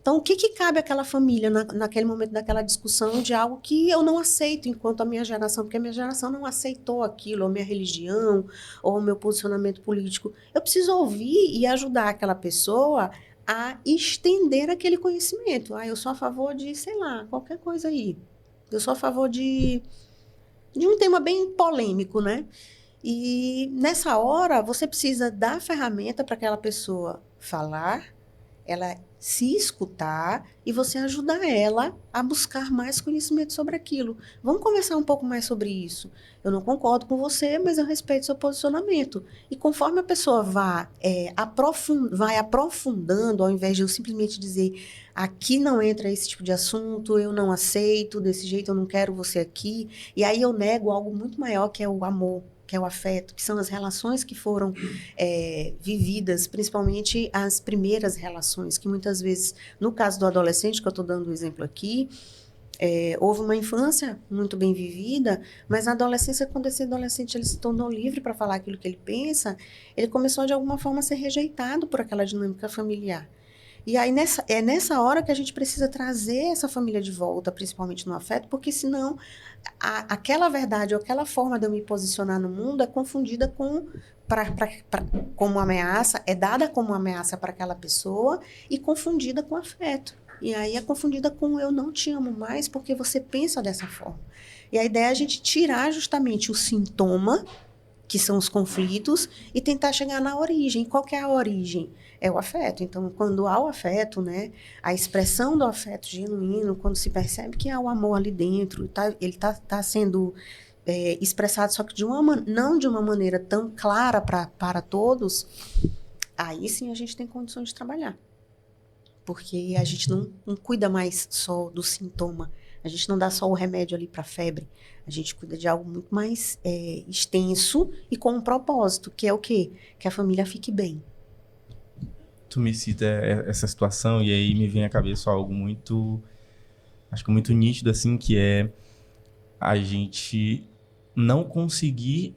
Então, o que cabe àquela família naquele momento daquela discussão de algo que eu não aceito enquanto a minha geração, porque a minha geração não aceitou aquilo, ou a minha religião, ou o meu posicionamento político. Eu preciso ouvir e ajudar aquela pessoa a estender aquele conhecimento. Eu sou a favor de, sei lá, qualquer coisa aí. Eu sou a favor de um tema bem polêmico, né? E nessa hora, você precisa dar ferramenta para aquela pessoa falar, ela se escutar e você ajudar ela a buscar mais conhecimento sobre aquilo. Vamos conversar um pouco mais sobre isso. Eu não concordo com você, mas eu respeito seu posicionamento. E conforme a pessoa vai aprofundando, ao invés de eu simplesmente dizer aqui não entra esse tipo de assunto, eu não aceito, desse jeito eu não quero você aqui, e aí eu nego algo muito maior que é o amor, que é o afeto, que são as relações que foram vividas, principalmente as primeiras relações, que muitas vezes, no caso do adolescente, que eu estou dando o exemplo aqui, houve uma infância muito bem vivida, mas na adolescência, quando esse adolescente ele se tornou livre para falar aquilo que ele pensa, ele começou de alguma forma a ser rejeitado por aquela dinâmica familiar. E aí nessa hora que a gente precisa trazer essa família de volta, principalmente no afeto, porque senão aquela verdade ou aquela forma de eu me posicionar no mundo é confundida como ameaça, é dada como ameaça para aquela pessoa e confundida com afeto. E aí é confundida com eu não te amo mais porque você pensa dessa forma. E a ideia é a gente tirar justamente o sintoma, que são os conflitos, e tentar chegar na origem. Qual que é a origem? É o afeto. Então, quando há o afeto, né, a expressão do afeto genuíno, quando se percebe que há o amor ali dentro, ele tá sendo expressado, só que não de uma maneira tão clara para todos, aí sim a gente tem condições de trabalhar. Porque a gente não cuida mais só do sintoma, a gente não dá só o remédio ali para febre, a gente cuida de algo muito mais extenso e com um propósito, que é o quê? Que a família fique bem. Tu me cita essa situação e aí me vem à cabeça algo muito, acho que muito nítido, assim, que é a gente não conseguir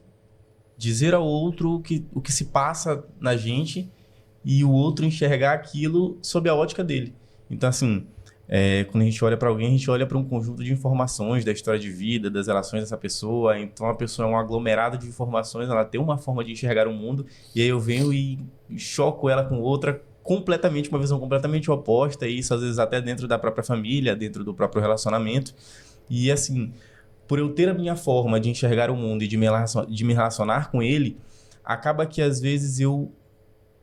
dizer ao outro o que se passa na gente e o outro enxergar aquilo sob a ótica dele. Então, assim, quando a gente olha para alguém, a gente olha para um conjunto de informações da história de vida, das relações dessa pessoa. Então, a pessoa é um aglomerado de informações, ela tem uma forma de enxergar o mundo, e aí eu venho e choco ela com outra, completamente, uma visão completamente oposta, e isso às vezes até dentro da própria família, dentro do próprio relacionamento. E, assim, por eu ter a minha forma de enxergar o mundo e de me relacionar com ele, acaba que às vezes eu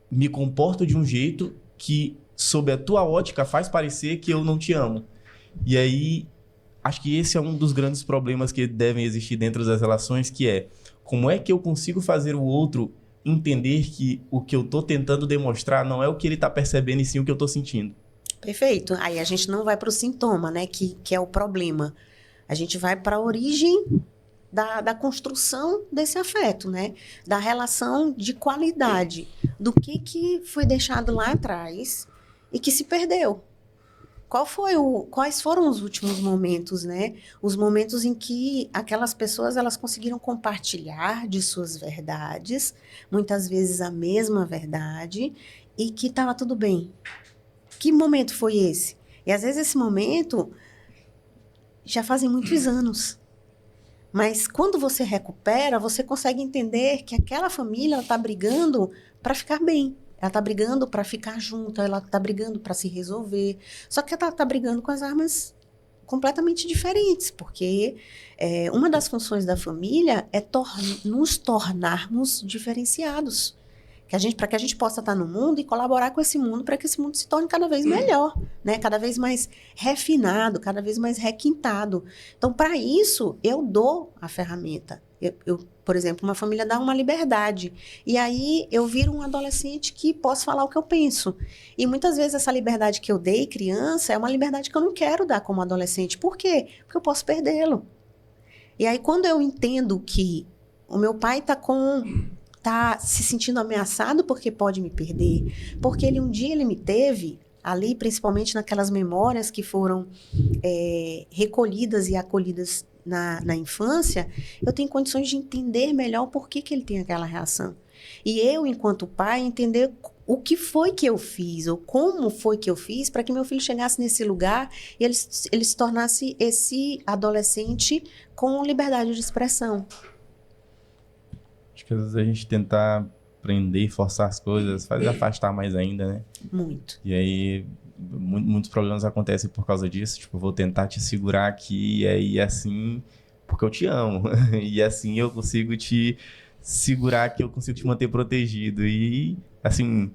me comporto de um jeito que, sob a tua ótica, faz parecer que eu não te amo. E aí, acho que esse é um dos grandes problemas que devem existir dentro das relações, que é como é que eu consigo fazer o outro entender que o que eu tô tentando demonstrar não é o que ele tá percebendo, e sim o que eu tô sentindo. Perfeito. Aí a gente não vai para o sintoma, né, que é o problema. A gente vai para a origem da construção desse afeto, né? Da relação de qualidade, do que foi deixado lá atrás e que se perdeu. Quais foram os últimos momentos, né? Os momentos em que aquelas pessoas elas conseguiram compartilhar de suas verdades, muitas vezes a mesma verdade, e que estava tudo bem. Que momento foi esse? E às vezes esse momento já fazem muitos anos. Mas quando você recupera, você consegue entender que aquela família está brigando para ficar bem. Ela está brigando para ficar junta, ela está brigando para se resolver. Só que ela está brigando com as armas completamente diferentes, porque uma das funções da família é nos tornarmos diferenciados. Para que a gente possa estar no mundo e colaborar com esse mundo para que esse mundo se torne cada vez melhor, né? Cada vez mais refinado, cada vez mais requintado. Então, para isso, eu dou a ferramenta. Por exemplo, uma família dá uma liberdade. E aí, eu viro um adolescente que posso falar o que eu penso. E muitas vezes, essa liberdade que eu dei criança é uma liberdade que eu não quero dar como adolescente. Por quê? Porque eu posso perdê-lo. E aí, quando eu entendo que o meu pai está se sentindo ameaçado porque pode me perder, porque um dia ele me teve ali, principalmente naquelas memórias que foram recolhidas e acolhidas na infância, eu tenho condições de entender melhor por que ele tem aquela reação. E eu, enquanto pai, entender o que foi que eu fiz, ou como foi que eu fiz, para que meu filho chegasse nesse lugar e ele se tornasse esse adolescente com liberdade de expressão. Acho que às vezes a gente tentar prender e forçar as coisas faz afastar mais ainda, né? Muito. E aí muitos problemas acontecem por causa disso. Tipo, eu vou tentar te segurar aqui e aí assim, porque eu te amo. E assim eu consigo te segurar aqui, eu consigo te manter protegido. E assim,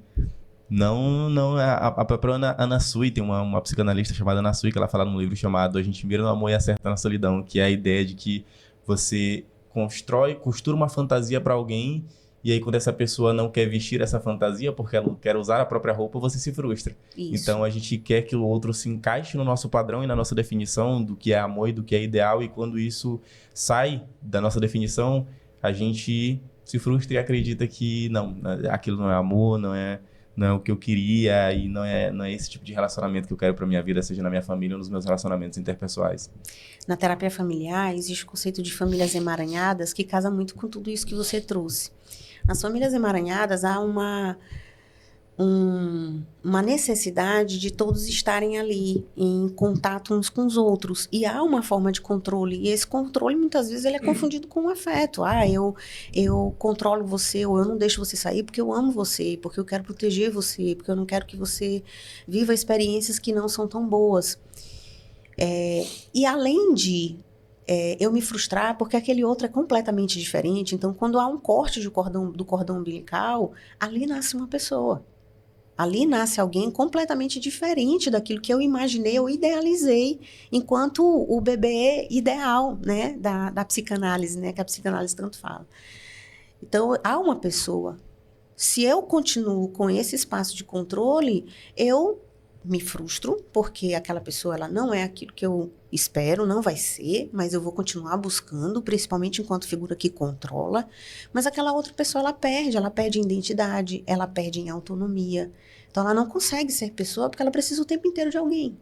a própria Ana Sui, tem uma psicanalista chamada Ana Sui, que ela fala num livro chamado A Gente Mira no Amor e Acerta na Solidão, que é a ideia de que você costura uma fantasia para alguém, e aí quando essa pessoa não quer vestir essa fantasia porque ela quer usar a própria roupa, você se frustra. Isso. Então a gente quer que o outro se encaixe no nosso padrão e na nossa definição do que é amor e do que é ideal, e quando isso sai da nossa definição, a gente se frustra e acredita que não, aquilo não é amor, não é o que eu queria, e não é esse tipo de relacionamento que eu quero para minha vida, seja na minha família ou nos meus relacionamentos interpessoais. Na terapia familiar, existe o conceito de famílias emaranhadas, que casa muito com tudo isso que você trouxe. Nas famílias emaranhadas, há uma necessidade de todos estarem ali, em contato uns com os outros. E há uma forma de controle, e esse controle, muitas vezes, ele é confundido com o afeto. Eu controlo você, ou eu não deixo você sair porque eu amo você, porque eu quero proteger você, porque eu não quero que você viva experiências que não são tão boas. E além de eu me frustrar, porque aquele outro é completamente diferente, então quando há um corte do cordão umbilical, ali nasce uma pessoa. Ali nasce alguém completamente diferente daquilo que eu imaginei, eu idealizei, enquanto o bebê ideal, né, da psicanálise, né, que a psicanálise tanto fala. Então, há uma pessoa. Se eu continuo com esse espaço de controle, eu me frustro, porque aquela pessoa ela não é aquilo que eu espero, não vai ser, mas eu vou continuar buscando, principalmente enquanto figura que controla. Mas aquela outra pessoa, ela perde em identidade, ela perde em autonomia. Então, ela não consegue ser pessoa porque ela precisa o tempo inteiro de alguém.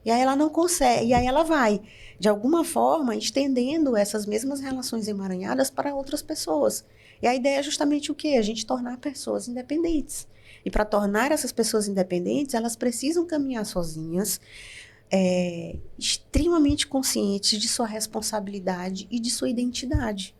E aí ela não consegue, e aí ela vai, de alguma forma, estendendo essas mesmas relações emaranhadas para outras pessoas. E a ideia é justamente o quê? A gente tornar pessoas independentes. E para tornar essas pessoas independentes, elas precisam caminhar sozinhas, extremamente conscientes de sua responsabilidade e de sua identidade.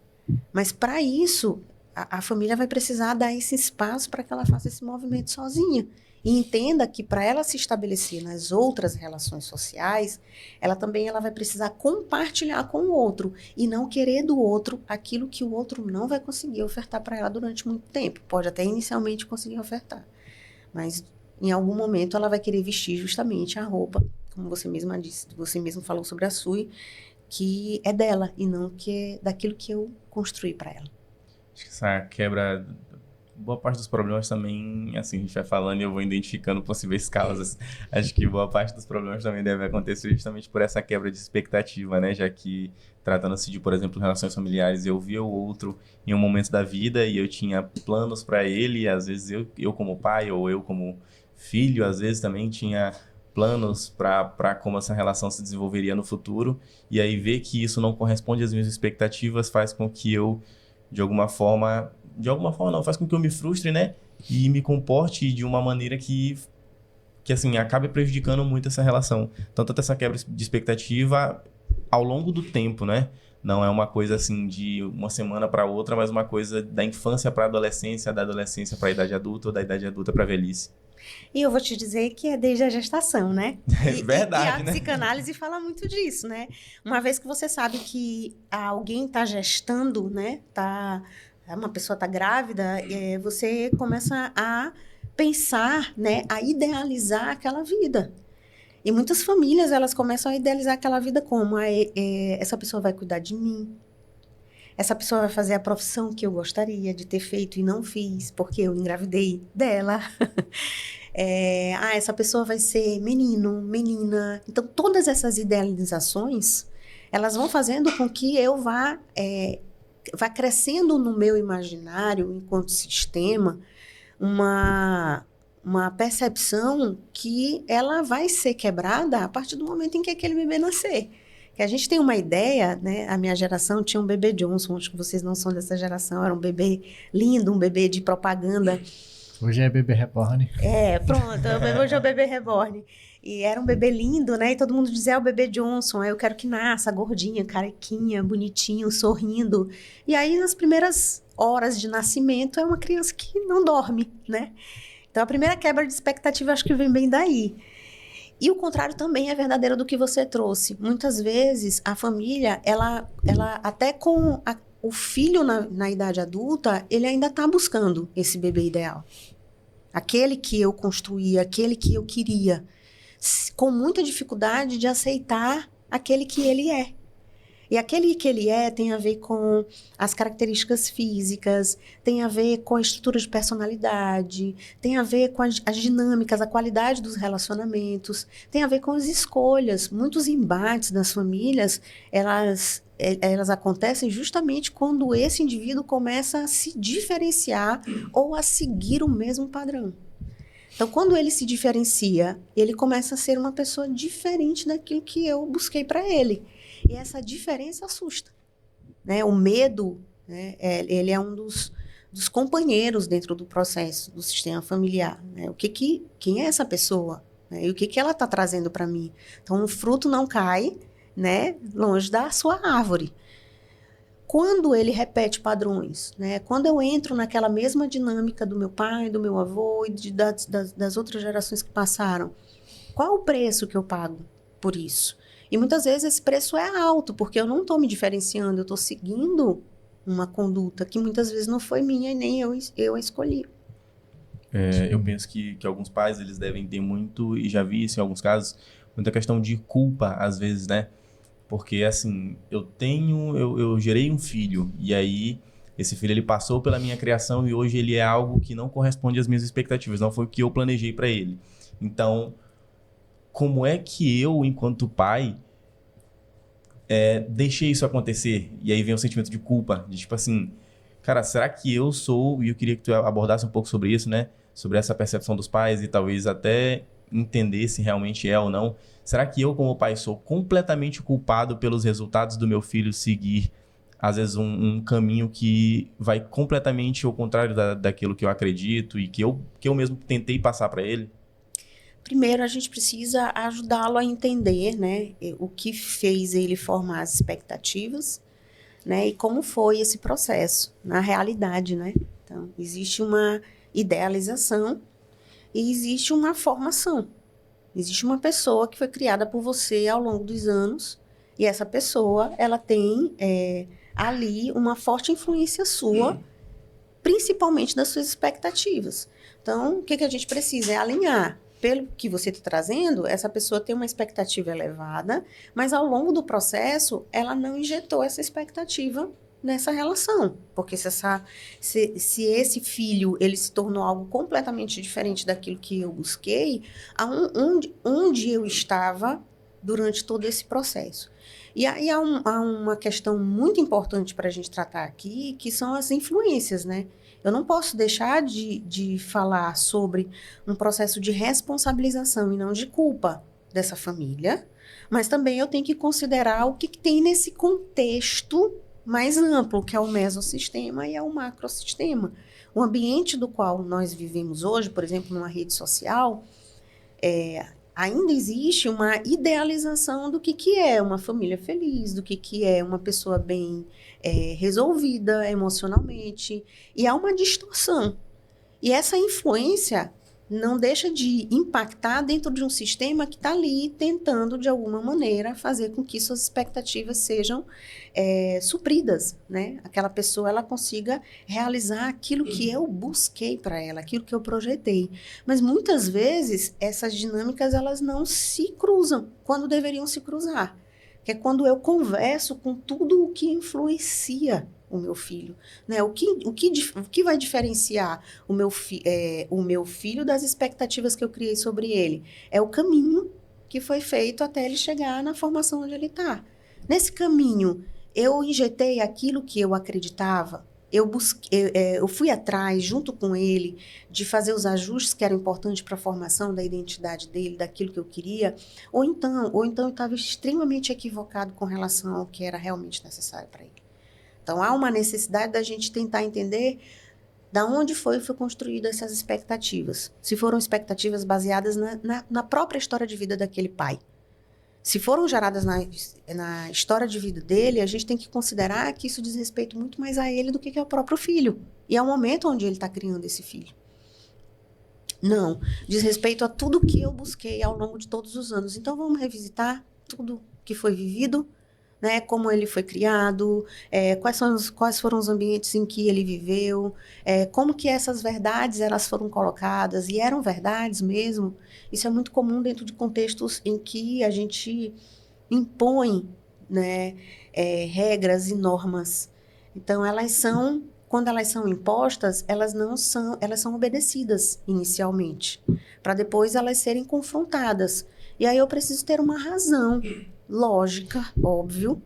Mas para isso, a família vai precisar dar esse espaço para que ela faça esse movimento sozinha. E entenda que para ela se estabelecer nas outras relações sociais, ela vai precisar compartilhar com o outro e não querer do outro aquilo que o outro não vai conseguir ofertar para ela durante muito tempo. Pode até inicialmente conseguir ofertar, mas em algum momento ela vai querer vestir justamente a roupa, como você mesma disse, você mesmo falou sobre a Sui, que é dela e não que é daquilo que eu construí para ela. Acho que essa quebra... Boa parte dos problemas também, assim, a gente vai falando e eu vou identificando possíveis causas. Acho que boa parte dos problemas também deve acontecer justamente por essa quebra de expectativa, né? Já que, tratando-se de, por exemplo, relações familiares, eu via o outro em um momento da vida e eu tinha planos para ele, e às vezes eu como pai ou eu como filho, às vezes também tinha planos para como essa relação se desenvolveria no futuro, e aí ver que isso não corresponde às minhas expectativas faz com que eu, de alguma forma não, faz com que eu me frustre, né? E me comporte de uma maneira que assim, acabe prejudicando muito essa relação. Então, tanto essa quebra de expectativa ao longo do tempo, né? Não é uma coisa assim de uma semana para outra, mas uma coisa da infância para a adolescência, da adolescência para a idade adulta ou da idade adulta para a velhice. E eu vou te dizer que é desde a gestação, né? É verdade, e a né? psicanálise fala muito disso, né? Uma vez que você sabe que alguém está gestando, né? Uma pessoa está grávida, você começa a pensar, né? A idealizar aquela vida. E muitas famílias, elas começam a idealizar aquela vida como essa pessoa vai cuidar de mim, essa pessoa vai fazer a profissão que eu gostaria de ter feito e não fiz, porque eu engravidei dela. Essa pessoa vai ser menino, menina. Então, todas essas idealizações, elas vão fazendo com que eu vá crescendo no meu imaginário, enquanto sistema, uma percepção que ela vai ser quebrada a partir do momento em que aquele bebê nascer. Que a gente tem uma ideia, né? A minha geração tinha um bebê Johnson, acho que vocês não são dessa geração, era um bebê lindo, um bebê de propaganda. Hoje é bebê reborn. Pronto, hoje é o bebê reborn. E era um bebê lindo, né? E todo mundo dizia, o bebê Johnson, eu quero que nasça, gordinha, carequinha, bonitinho, sorrindo. E aí, nas primeiras horas de nascimento, é uma criança que não dorme, né? Então, a primeira quebra de expectativa, acho que vem bem daí. E o contrário também é verdadeiro do que você trouxe. Muitas vezes, a família, ela até com o filho na idade adulta, ele ainda está buscando esse bebê ideal. Aquele que eu construí, aquele que eu queria. Com muita dificuldade de aceitar aquele que ele é. E aquele que ele é tem a ver com as características físicas, tem a ver com a estrutura de personalidade, tem a ver com as dinâmicas, a qualidade dos relacionamentos, tem a ver com as escolhas. Muitos embates das famílias, elas acontecem justamente quando esse indivíduo começa a se diferenciar ou a seguir o mesmo padrão. Então, quando ele se diferencia, ele começa a ser uma pessoa diferente daquilo que eu busquei para ele. E essa diferença assusta, né? O medo, né? Ele é um dos companheiros dentro do processo do sistema familiar, né? Quem é essa pessoa? Né? E o que ela está trazendo para mim? Então, o fruto não cai, né, longe da sua árvore. Quando ele repete padrões, né? Quando eu entro naquela mesma dinâmica do meu pai, do meu avô e das outras gerações que passaram, qual é o preço que eu pago por isso? E muitas vezes esse preço é alto, porque eu não estou me diferenciando, eu estou seguindo uma conduta que muitas vezes não foi minha e nem eu a escolhi. Eu penso que alguns pais, eles devem ter muito, e já vi isso em alguns casos, muita questão de culpa, às vezes, né? Porque, assim, eu gerei um filho, e aí esse filho, ele passou pela minha criação e hoje ele é algo que não corresponde às minhas expectativas, não foi o que eu planejei para ele. Então, como é que eu, enquanto pai, deixei isso acontecer? E aí vem o sentimento de culpa, de tipo assim, cara, será que eu sou... E eu queria que tu abordasse um pouco sobre isso, né? Sobre essa percepção dos pais e talvez até entender se realmente é ou não. Será que eu, como pai, sou completamente culpado pelos resultados do meu filho seguir, às vezes, um caminho que vai completamente ao contrário daquilo que eu acredito e que eu mesmo tentei passar para ele? Primeiro, a gente precisa ajudá-lo a entender, né, o que fez ele formar as expectativas, né, e como foi esse processo na realidade, né? Então, existe uma idealização e existe uma formação. Existe uma pessoa que foi criada por você ao longo dos anos e essa pessoa, ela tem ali uma forte influência sua, principalmente das suas expectativas. Então, o que a gente precisa é alinhar. Pelo que você está trazendo, essa pessoa tem uma expectativa elevada, mas ao longo do processo, ela não injetou essa expectativa nessa relação. Porque se esse filho ele se tornou algo completamente diferente daquilo que eu busquei, onde eu estava durante todo esse processo. E aí há uma questão muito importante para a gente tratar aqui, que são as influências, né? Eu não posso deixar de falar sobre um processo de responsabilização e não de culpa dessa família, mas também eu tenho que considerar o que tem nesse contexto mais amplo, que é o mesossistema e é o macrossistema. O ambiente do qual nós vivemos hoje, por exemplo, numa rede social, ainda existe uma idealização do que é uma família feliz, do que é uma pessoa bem resolvida emocionalmente. E há uma distorção. E essa influência não deixa de impactar dentro de um sistema que está ali tentando, de alguma maneira, fazer com que suas expectativas sejam supridas, né? Aquela pessoa, ela consiga realizar aquilo que eu busquei para ela, aquilo que eu projetei. Mas, muitas vezes, essas dinâmicas, elas não se cruzam quando deveriam se cruzar. Que é quando eu converso com tudo o que influencia o meu filho, né? O que vai diferenciar o meu filho das expectativas que eu criei sobre ele? É o caminho que foi feito até ele chegar na formação onde ele está. Nesse caminho, eu injetei aquilo que eu acreditava, eu fui atrás, junto com ele, de fazer os ajustes que eram importantes para a formação da identidade dele, daquilo que eu queria, ou então eu estava extremamente equivocado com relação ao que era realmente necessário para ele. Então, há uma necessidade da gente tentar entender da onde foi construídas essas expectativas. Se foram expectativas baseadas na própria história de vida daquele pai. Se foram geradas na história de vida dele, a gente tem que considerar que isso diz respeito muito mais a ele do que ao próprio filho. E ao momento onde ele está criando esse filho. Não, diz respeito a tudo que eu busquei ao longo de todos os anos. Então, vamos revisitar tudo que foi vivido, né, como ele foi criado, quais foram os ambientes em que ele viveu, como que essas verdades elas foram colocadas, e eram verdades mesmo. Isso é muito comum dentro de contextos em que a gente impõe, né, regras e normas. Então, quando elas são impostas, elas são obedecidas inicialmente, para depois elas serem confrontadas. E aí eu preciso ter uma razão lógica, óbvio,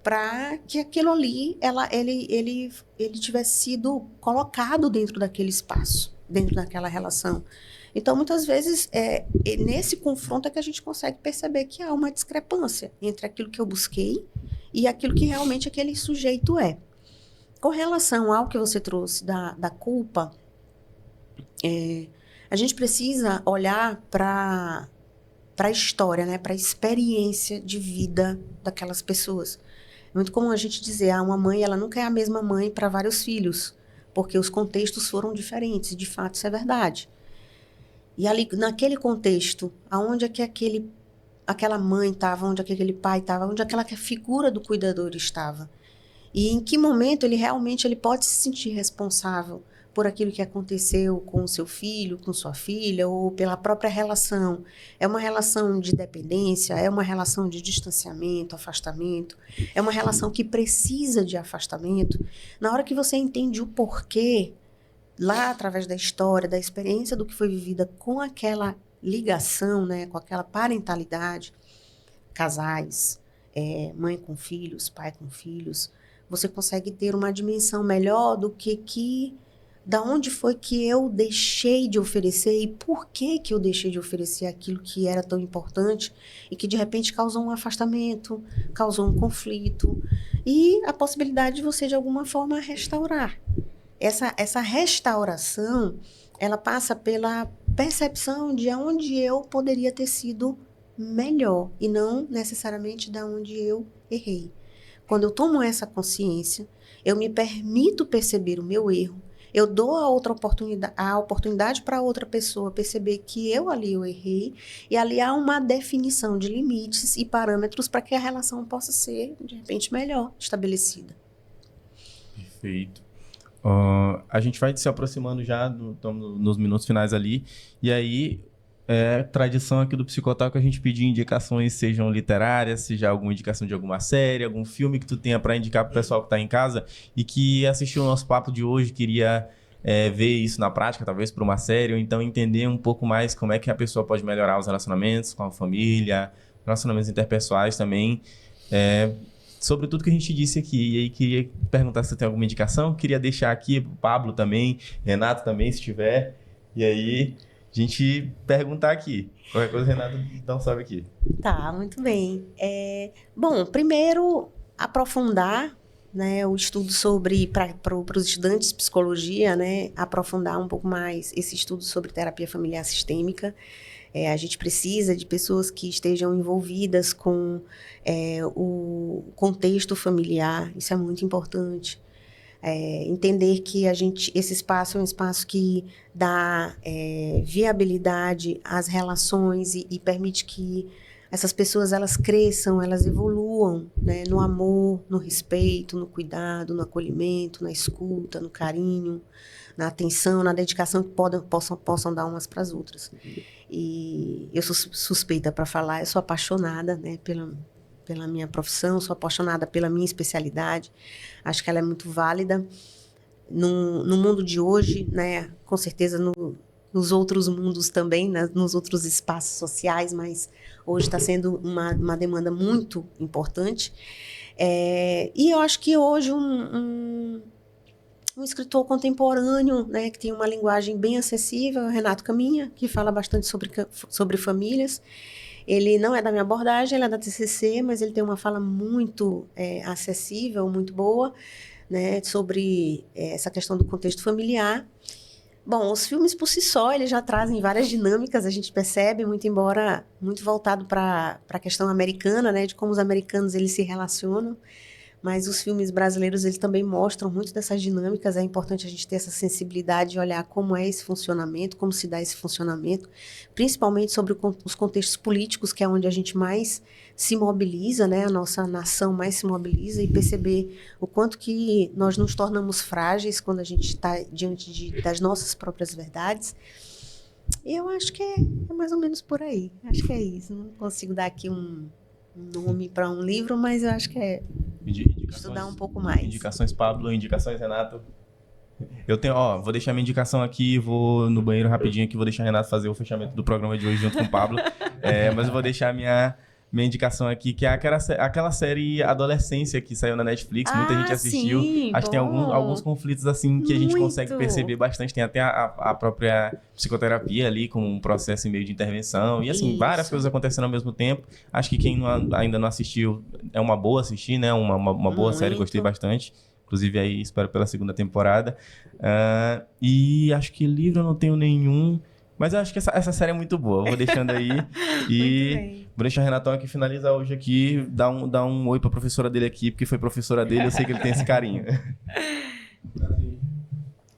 para que aquilo ali, ele tivesse sido colocado dentro daquele espaço, dentro daquela relação. Então, muitas vezes, nesse confronto é que a gente consegue perceber que há uma discrepância entre aquilo que eu busquei e aquilo que realmente aquele sujeito é. Com relação ao que você trouxe da culpa, a gente precisa olhar para a história, né, para a experiência de vida daquelas pessoas. É muito comum a gente dizer, uma mãe, ela nunca é a mesma mãe para vários filhos, porque os contextos foram diferentes, e de fato isso é verdade. E ali, naquele contexto, aonde é que aquela mãe estava, onde é que aquele pai estava, onde aquela figura do cuidador estava? E em que momento ele pode se sentir responsável por aquilo que aconteceu com o seu filho, com sua filha, ou pela própria relação. É uma relação de dependência, é uma relação de distanciamento, afastamento, é uma relação que precisa de afastamento. Na hora que você entende o porquê, lá através da história, da experiência do que foi vivida com aquela ligação, né, com aquela parentalidade, casais, mãe com filhos, pai com filhos, você consegue ter uma dimensão melhor do da onde foi que eu deixei de oferecer e por que eu deixei de oferecer aquilo que era tão importante e que de repente causou um afastamento, causou um conflito e a possibilidade de você de alguma forma restaurar. Essa restauração, ela passa pela percepção de onde eu poderia ter sido melhor e não necessariamente de onde eu errei. Quando eu tomo essa consciência, eu me permito perceber o meu erro, eu dou a oportunidade para outra pessoa perceber que eu errei, e ali há uma definição de limites e parâmetros para que a relação possa ser, de repente, melhor estabelecida. Perfeito. A gente vai se aproximando já, nos minutos finais ali, e aí tradição aqui do Psicotal que a gente pedir indicações, sejam literárias, seja alguma indicação de alguma série, algum filme que tu tenha para indicar pro pessoal que tá em casa e que assistiu o nosso papo de hoje, queria ver isso na prática, talvez por uma série, ou então entender um pouco mais como é que a pessoa pode melhorar os relacionamentos com a família, relacionamentos interpessoais também, sobre tudo que a gente disse aqui. E aí queria perguntar se você tem alguma indicação, queria deixar aqui pro Pablo também, Renato também, se tiver, e aí a gente perguntar aqui. Qualquer coisa, Renato, dá um salve aqui. Tá, muito bem. Bom, primeiro, aprofundar, né, o estudo para os estudantes de psicologia, né, aprofundar um pouco mais esse estudo sobre terapia familiar sistêmica. A gente precisa de pessoas que estejam envolvidas com o contexto familiar, isso é muito importante. Entender que esse espaço é um espaço que dá viabilidade às relações e permite que essas pessoas elas cresçam, elas evoluam, né, no amor, no respeito, no cuidado, no acolhimento, na escuta, no carinho, na atenção, na dedicação que possam dar umas para as outras. E eu sou suspeita para falar, eu sou apaixonada, né, pela minha profissão, sou apaixonada pela minha especialidade, acho que ela é muito válida. No mundo de hoje, né, com certeza nos outros mundos também, né, nos outros espaços sociais, mas hoje está sendo uma demanda muito importante. E eu acho que hoje um escritor contemporâneo, né, que tem uma linguagem bem acessível, é o Renato Caminha, que fala bastante sobre famílias. Ele não é da minha abordagem, ele é da TCC, mas ele tem uma fala muito acessível, muito boa, né, sobre essa questão do contexto familiar. Bom, os filmes por si só, eles já trazem várias dinâmicas, a gente percebe, muito voltado para a questão americana, né, de como os americanos eles se relacionam. Mas os filmes brasileiros, eles também mostram muito dessas dinâmicas. É importante a gente ter essa sensibilidade de olhar como é esse funcionamento, como se dá esse funcionamento, principalmente sobre os contextos políticos, que é onde a gente mais se mobiliza, né? A nossa nação mais se mobiliza, e perceber o quanto que nós nos tornamos frágeis quando a gente está diante das nossas próprias verdades. E eu acho que é mais ou menos por aí. Acho que é isso. Não consigo dar aqui um nome para um livro, mas eu acho que estudar um pouco mais. Indicações Pablo, indicações Renato. Eu tenho, vou deixar minha indicação aqui, vou no banheiro rapidinho aqui, vou deixar Renato fazer o fechamento do programa de hoje junto com o Pablo. Mas eu vou deixar minha indicação aqui, que é aquela série Adolescência que saiu na Netflix, muita gente assistiu. Sim, acho que tem alguns conflitos assim que a gente consegue perceber bastante. Tem até a própria psicoterapia ali, com um processo em meio de intervenção. E assim, várias coisas acontecendo ao mesmo tempo. Acho que quem ainda não assistiu, é uma boa assistir, né? Uma boa série, gostei bastante. Inclusive aí espero pela segunda temporada. E acho que livro eu não tenho nenhum. Mas eu acho que essa série é muito boa. Eu vou deixando aí. E vou deixar o Renatão aqui finalizar hoje aqui. Dar um oi pra professora dele aqui, porque foi professora dele, eu sei que ele tem esse carinho.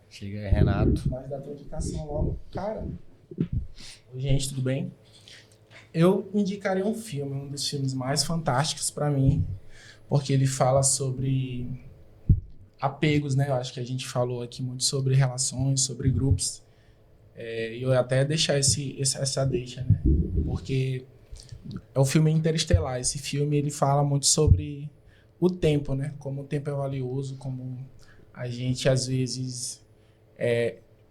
Chega aí, Renato. Mas da tua indicação logo, cara. Oi, gente, tudo bem? Eu indicaria um filme, um dos filmes mais fantásticos pra mim, porque ele fala sobre apegos, né? Eu acho que a gente falou aqui muito sobre relações, sobre grupos. E eu até deixar essa deixa, né? Porque é o filme Interestelar. Esse filme ele fala muito sobre o tempo, né? Como o tempo é valioso, como a gente às vezes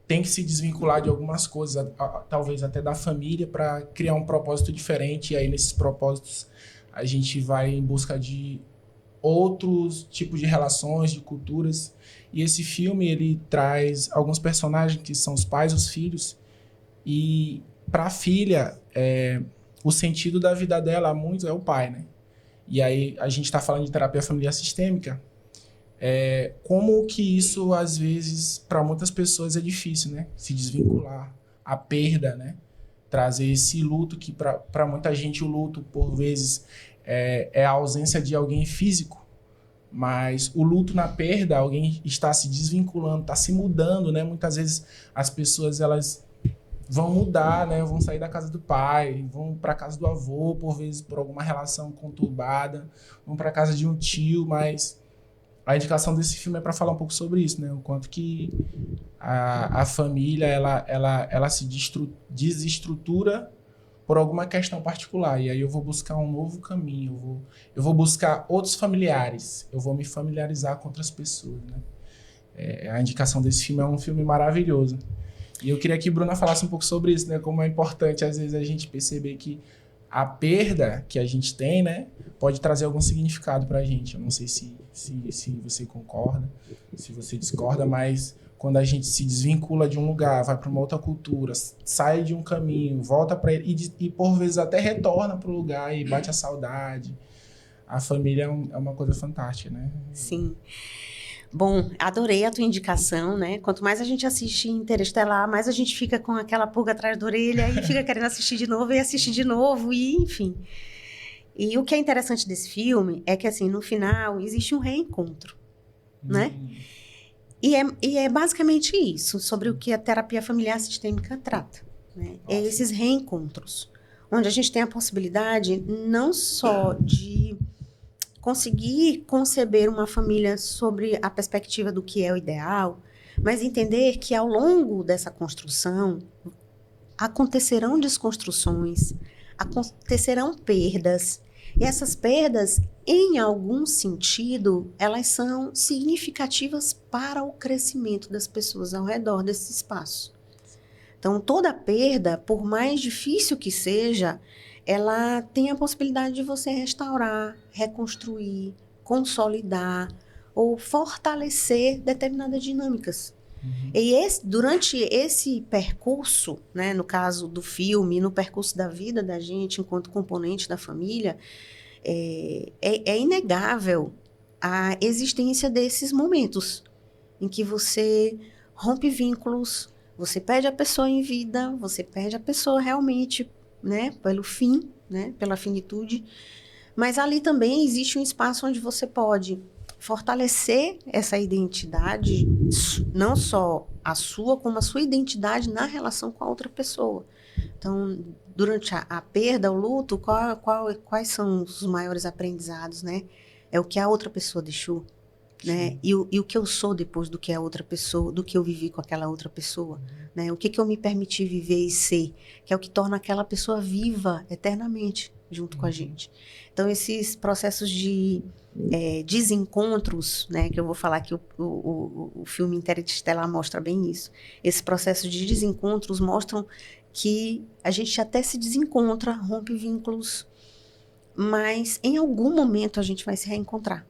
tem que se desvincular de algumas coisas, talvez até da família, para criar um propósito diferente. E aí nesses propósitos a gente vai em busca de outros tipos de relações, de culturas. E esse filme, ele traz alguns personagens que são os pais, os filhos. E para a filha, o sentido da vida dela, muito, é o pai, né? E aí a gente está falando de terapia familiar sistêmica. Como que isso, às vezes, para muitas pessoas é difícil, né? Se desvincular, a perda, né? Trazer esse luto que para muita gente o luto, por vezes, é a ausência de alguém físico. Mas o luto na perda, alguém está se desvinculando, está se mudando, né? Muitas vezes as pessoas elas vão mudar, né? Vão sair da casa do pai, vão para a casa do avô, por vezes por alguma relação conturbada, vão para a casa de um tio, mas a indicação desse filme é para falar um pouco sobre isso, né? O quanto que a família ela se desestrutura por alguma questão particular. E aí eu vou buscar um novo caminho, eu vou buscar outros familiares, eu vou me familiarizar com outras pessoas, né? A indicação desse filme é um filme maravilhoso. E eu queria que a Bruna falasse um pouco sobre isso, né? Como é importante, às vezes, a gente perceber que a perda que a gente tem, né, pode trazer algum significado pra gente. Eu não sei se você concorda, se você discorda, mas quando a gente se desvincula de um lugar, vai para uma outra cultura, sai de um caminho, volta para ele e por vezes até retorna para o lugar e bate a saudade. A família é uma coisa fantástica, né? Sim. Bom, adorei a tua indicação, né? Quanto mais a gente assiste Interestelar, mais a gente fica com aquela pulga atrás da orelha e fica querendo assistir de novo e assistir de novo, e enfim. E o que é interessante desse filme é que, assim, no final, existe um reencontro, né? E é basicamente isso, sobre o que a terapia familiar sistêmica trata, né? É esses reencontros, onde a gente tem a possibilidade não só de conseguir conceber uma família sobre a perspectiva do que é o ideal, mas entender que ao longo dessa construção acontecerão desconstruções, acontecerão perdas, e essas perdas, em algum sentido, elas são significativas para o crescimento das pessoas ao redor desse espaço. Então, toda perda, por mais difícil que seja, ela tem a possibilidade de você restaurar, reconstruir, consolidar ou fortalecer determinadas dinâmicas. E durante esse percurso, né, no caso do filme, no percurso da vida da gente enquanto componente da família, é inegável a existência desses momentos em que você rompe vínculos, você perde a pessoa em vida, você perde a pessoa realmente, né, pelo fim, né, pela finitude, mas ali também existe um espaço onde você pode fortalecer essa identidade, não só a sua, como a sua identidade na relação com a outra pessoa. Então, durante a perda, o luto, quais são os maiores aprendizados, né? É o que a outra pessoa deixou, né? E o que eu sou depois do que a outra pessoa, do que eu vivi com aquela outra pessoa, né? O que eu me permiti viver e ser, que é o que torna aquela pessoa viva eternamente junto com a gente. Então, esses processos de desencontros, né, que eu vou falar que o filme Interestelar mostra bem isso. Esses processos de desencontros mostram que a gente até se desencontra, rompe vínculos, mas em algum momento a gente vai se reencontrar.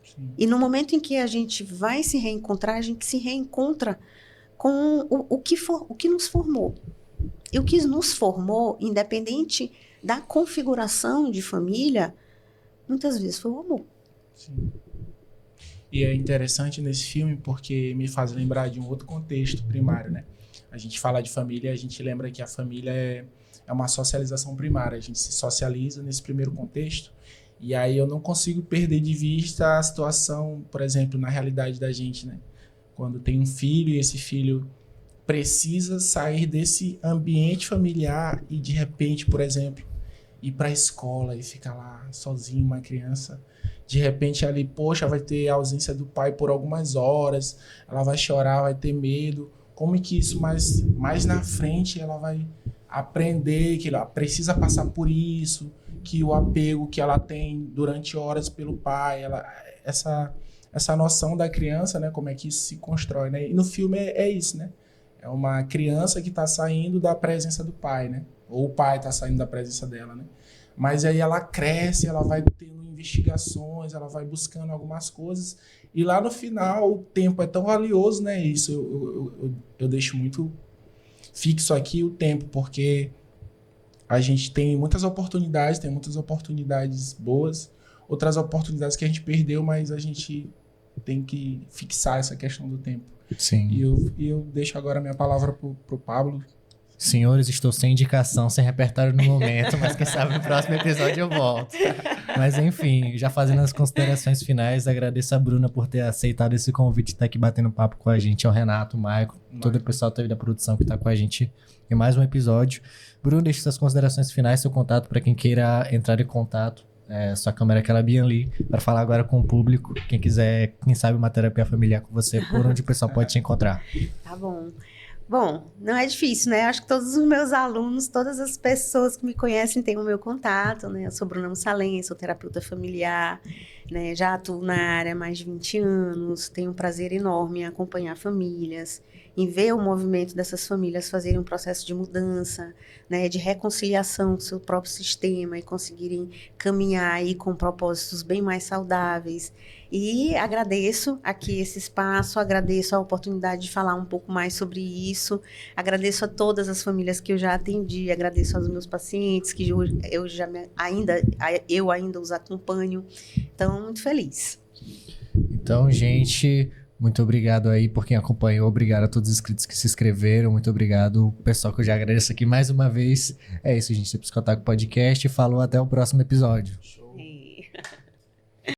Sim. E no momento em que a gente vai se reencontrar, a gente se reencontra com o que nos formou. E o que nos formou, independente da configuração de família, muitas vezes foi o amor. Sim. E é interessante nesse filme porque me faz lembrar de um outro contexto primário, né? A gente fala de família, a gente lembra que a família é uma socialização primária. A gente se socializa nesse primeiro contexto. E aí eu não consigo perder de vista a situação, por exemplo, na realidade da gente, né? Quando tem um filho e esse filho precisa sair desse ambiente familiar e de repente, por exemplo, ir para a escola e ficar lá sozinho, uma criança, de repente ali, poxa, vai ter a ausência do pai por algumas horas, ela vai chorar, vai ter medo, como é que isso mais na frente ela vai aprender que ela precisa passar por isso, que o apego que ela tem durante horas pelo pai, essa noção da criança, né, como é que isso se constrói, né? E no filme é isso, né? É uma criança que está saindo da presença do pai, né? Ou o pai está saindo da presença dela, né? Mas aí ela cresce, ela vai tendo investigações, ela vai buscando algumas coisas, e lá no final o tempo é tão valioso, né? Isso eu deixo muito fixo aqui, o tempo, porque a gente tem muitas oportunidades boas, outras oportunidades que a gente perdeu, mas a gente tem que fixar essa questão do tempo. Sim. E eu deixo agora a minha palavra pro Pablo. Senhores, estou sem indicação, sem repertório no momento, mas quem sabe no próximo episódio eu volto. Mas enfim, já fazendo as considerações finais, agradeço a Bruna por ter aceitado esse convite de estar aqui batendo papo com a gente, ao Renato, o Maicon, todo o pessoal da produção que está com a gente em mais um episódio. Bruna, deixe suas considerações finais, seu contato para quem queira entrar em contato. Sua câmera é aquela bem ali, para falar agora com o público. Quem quiser, quem sabe, uma terapia familiar com você, por onde o pessoal pode te encontrar. Tá bom. Bom, não é difícil, né? Acho que todos os meus alunos, todas as pessoas que me conhecem têm o meu contato, né? Eu sou Bruna Mussalem, sou terapeuta familiar, né? Já atuo na área há mais de 20 anos, tenho um prazer enorme em acompanhar famílias, em ver o movimento dessas famílias fazerem um processo de mudança, né? De reconciliação com o seu próprio sistema e conseguirem caminhar aí com propósitos bem mais saudáveis. E agradeço aqui esse espaço, agradeço a oportunidade de falar um pouco mais sobre isso, agradeço a todas as famílias que eu já atendi, agradeço aos meus pacientes, que eu ainda os acompanho, então muito feliz. Então, gente, muito obrigado aí por quem acompanhou. Obrigado a todos os inscritos que se inscreveram. Muito obrigado, pessoal, que eu já agradeço aqui mais uma vez. É isso, gente. Psicotaco Podcast. Falou, até o próximo episódio. Show. É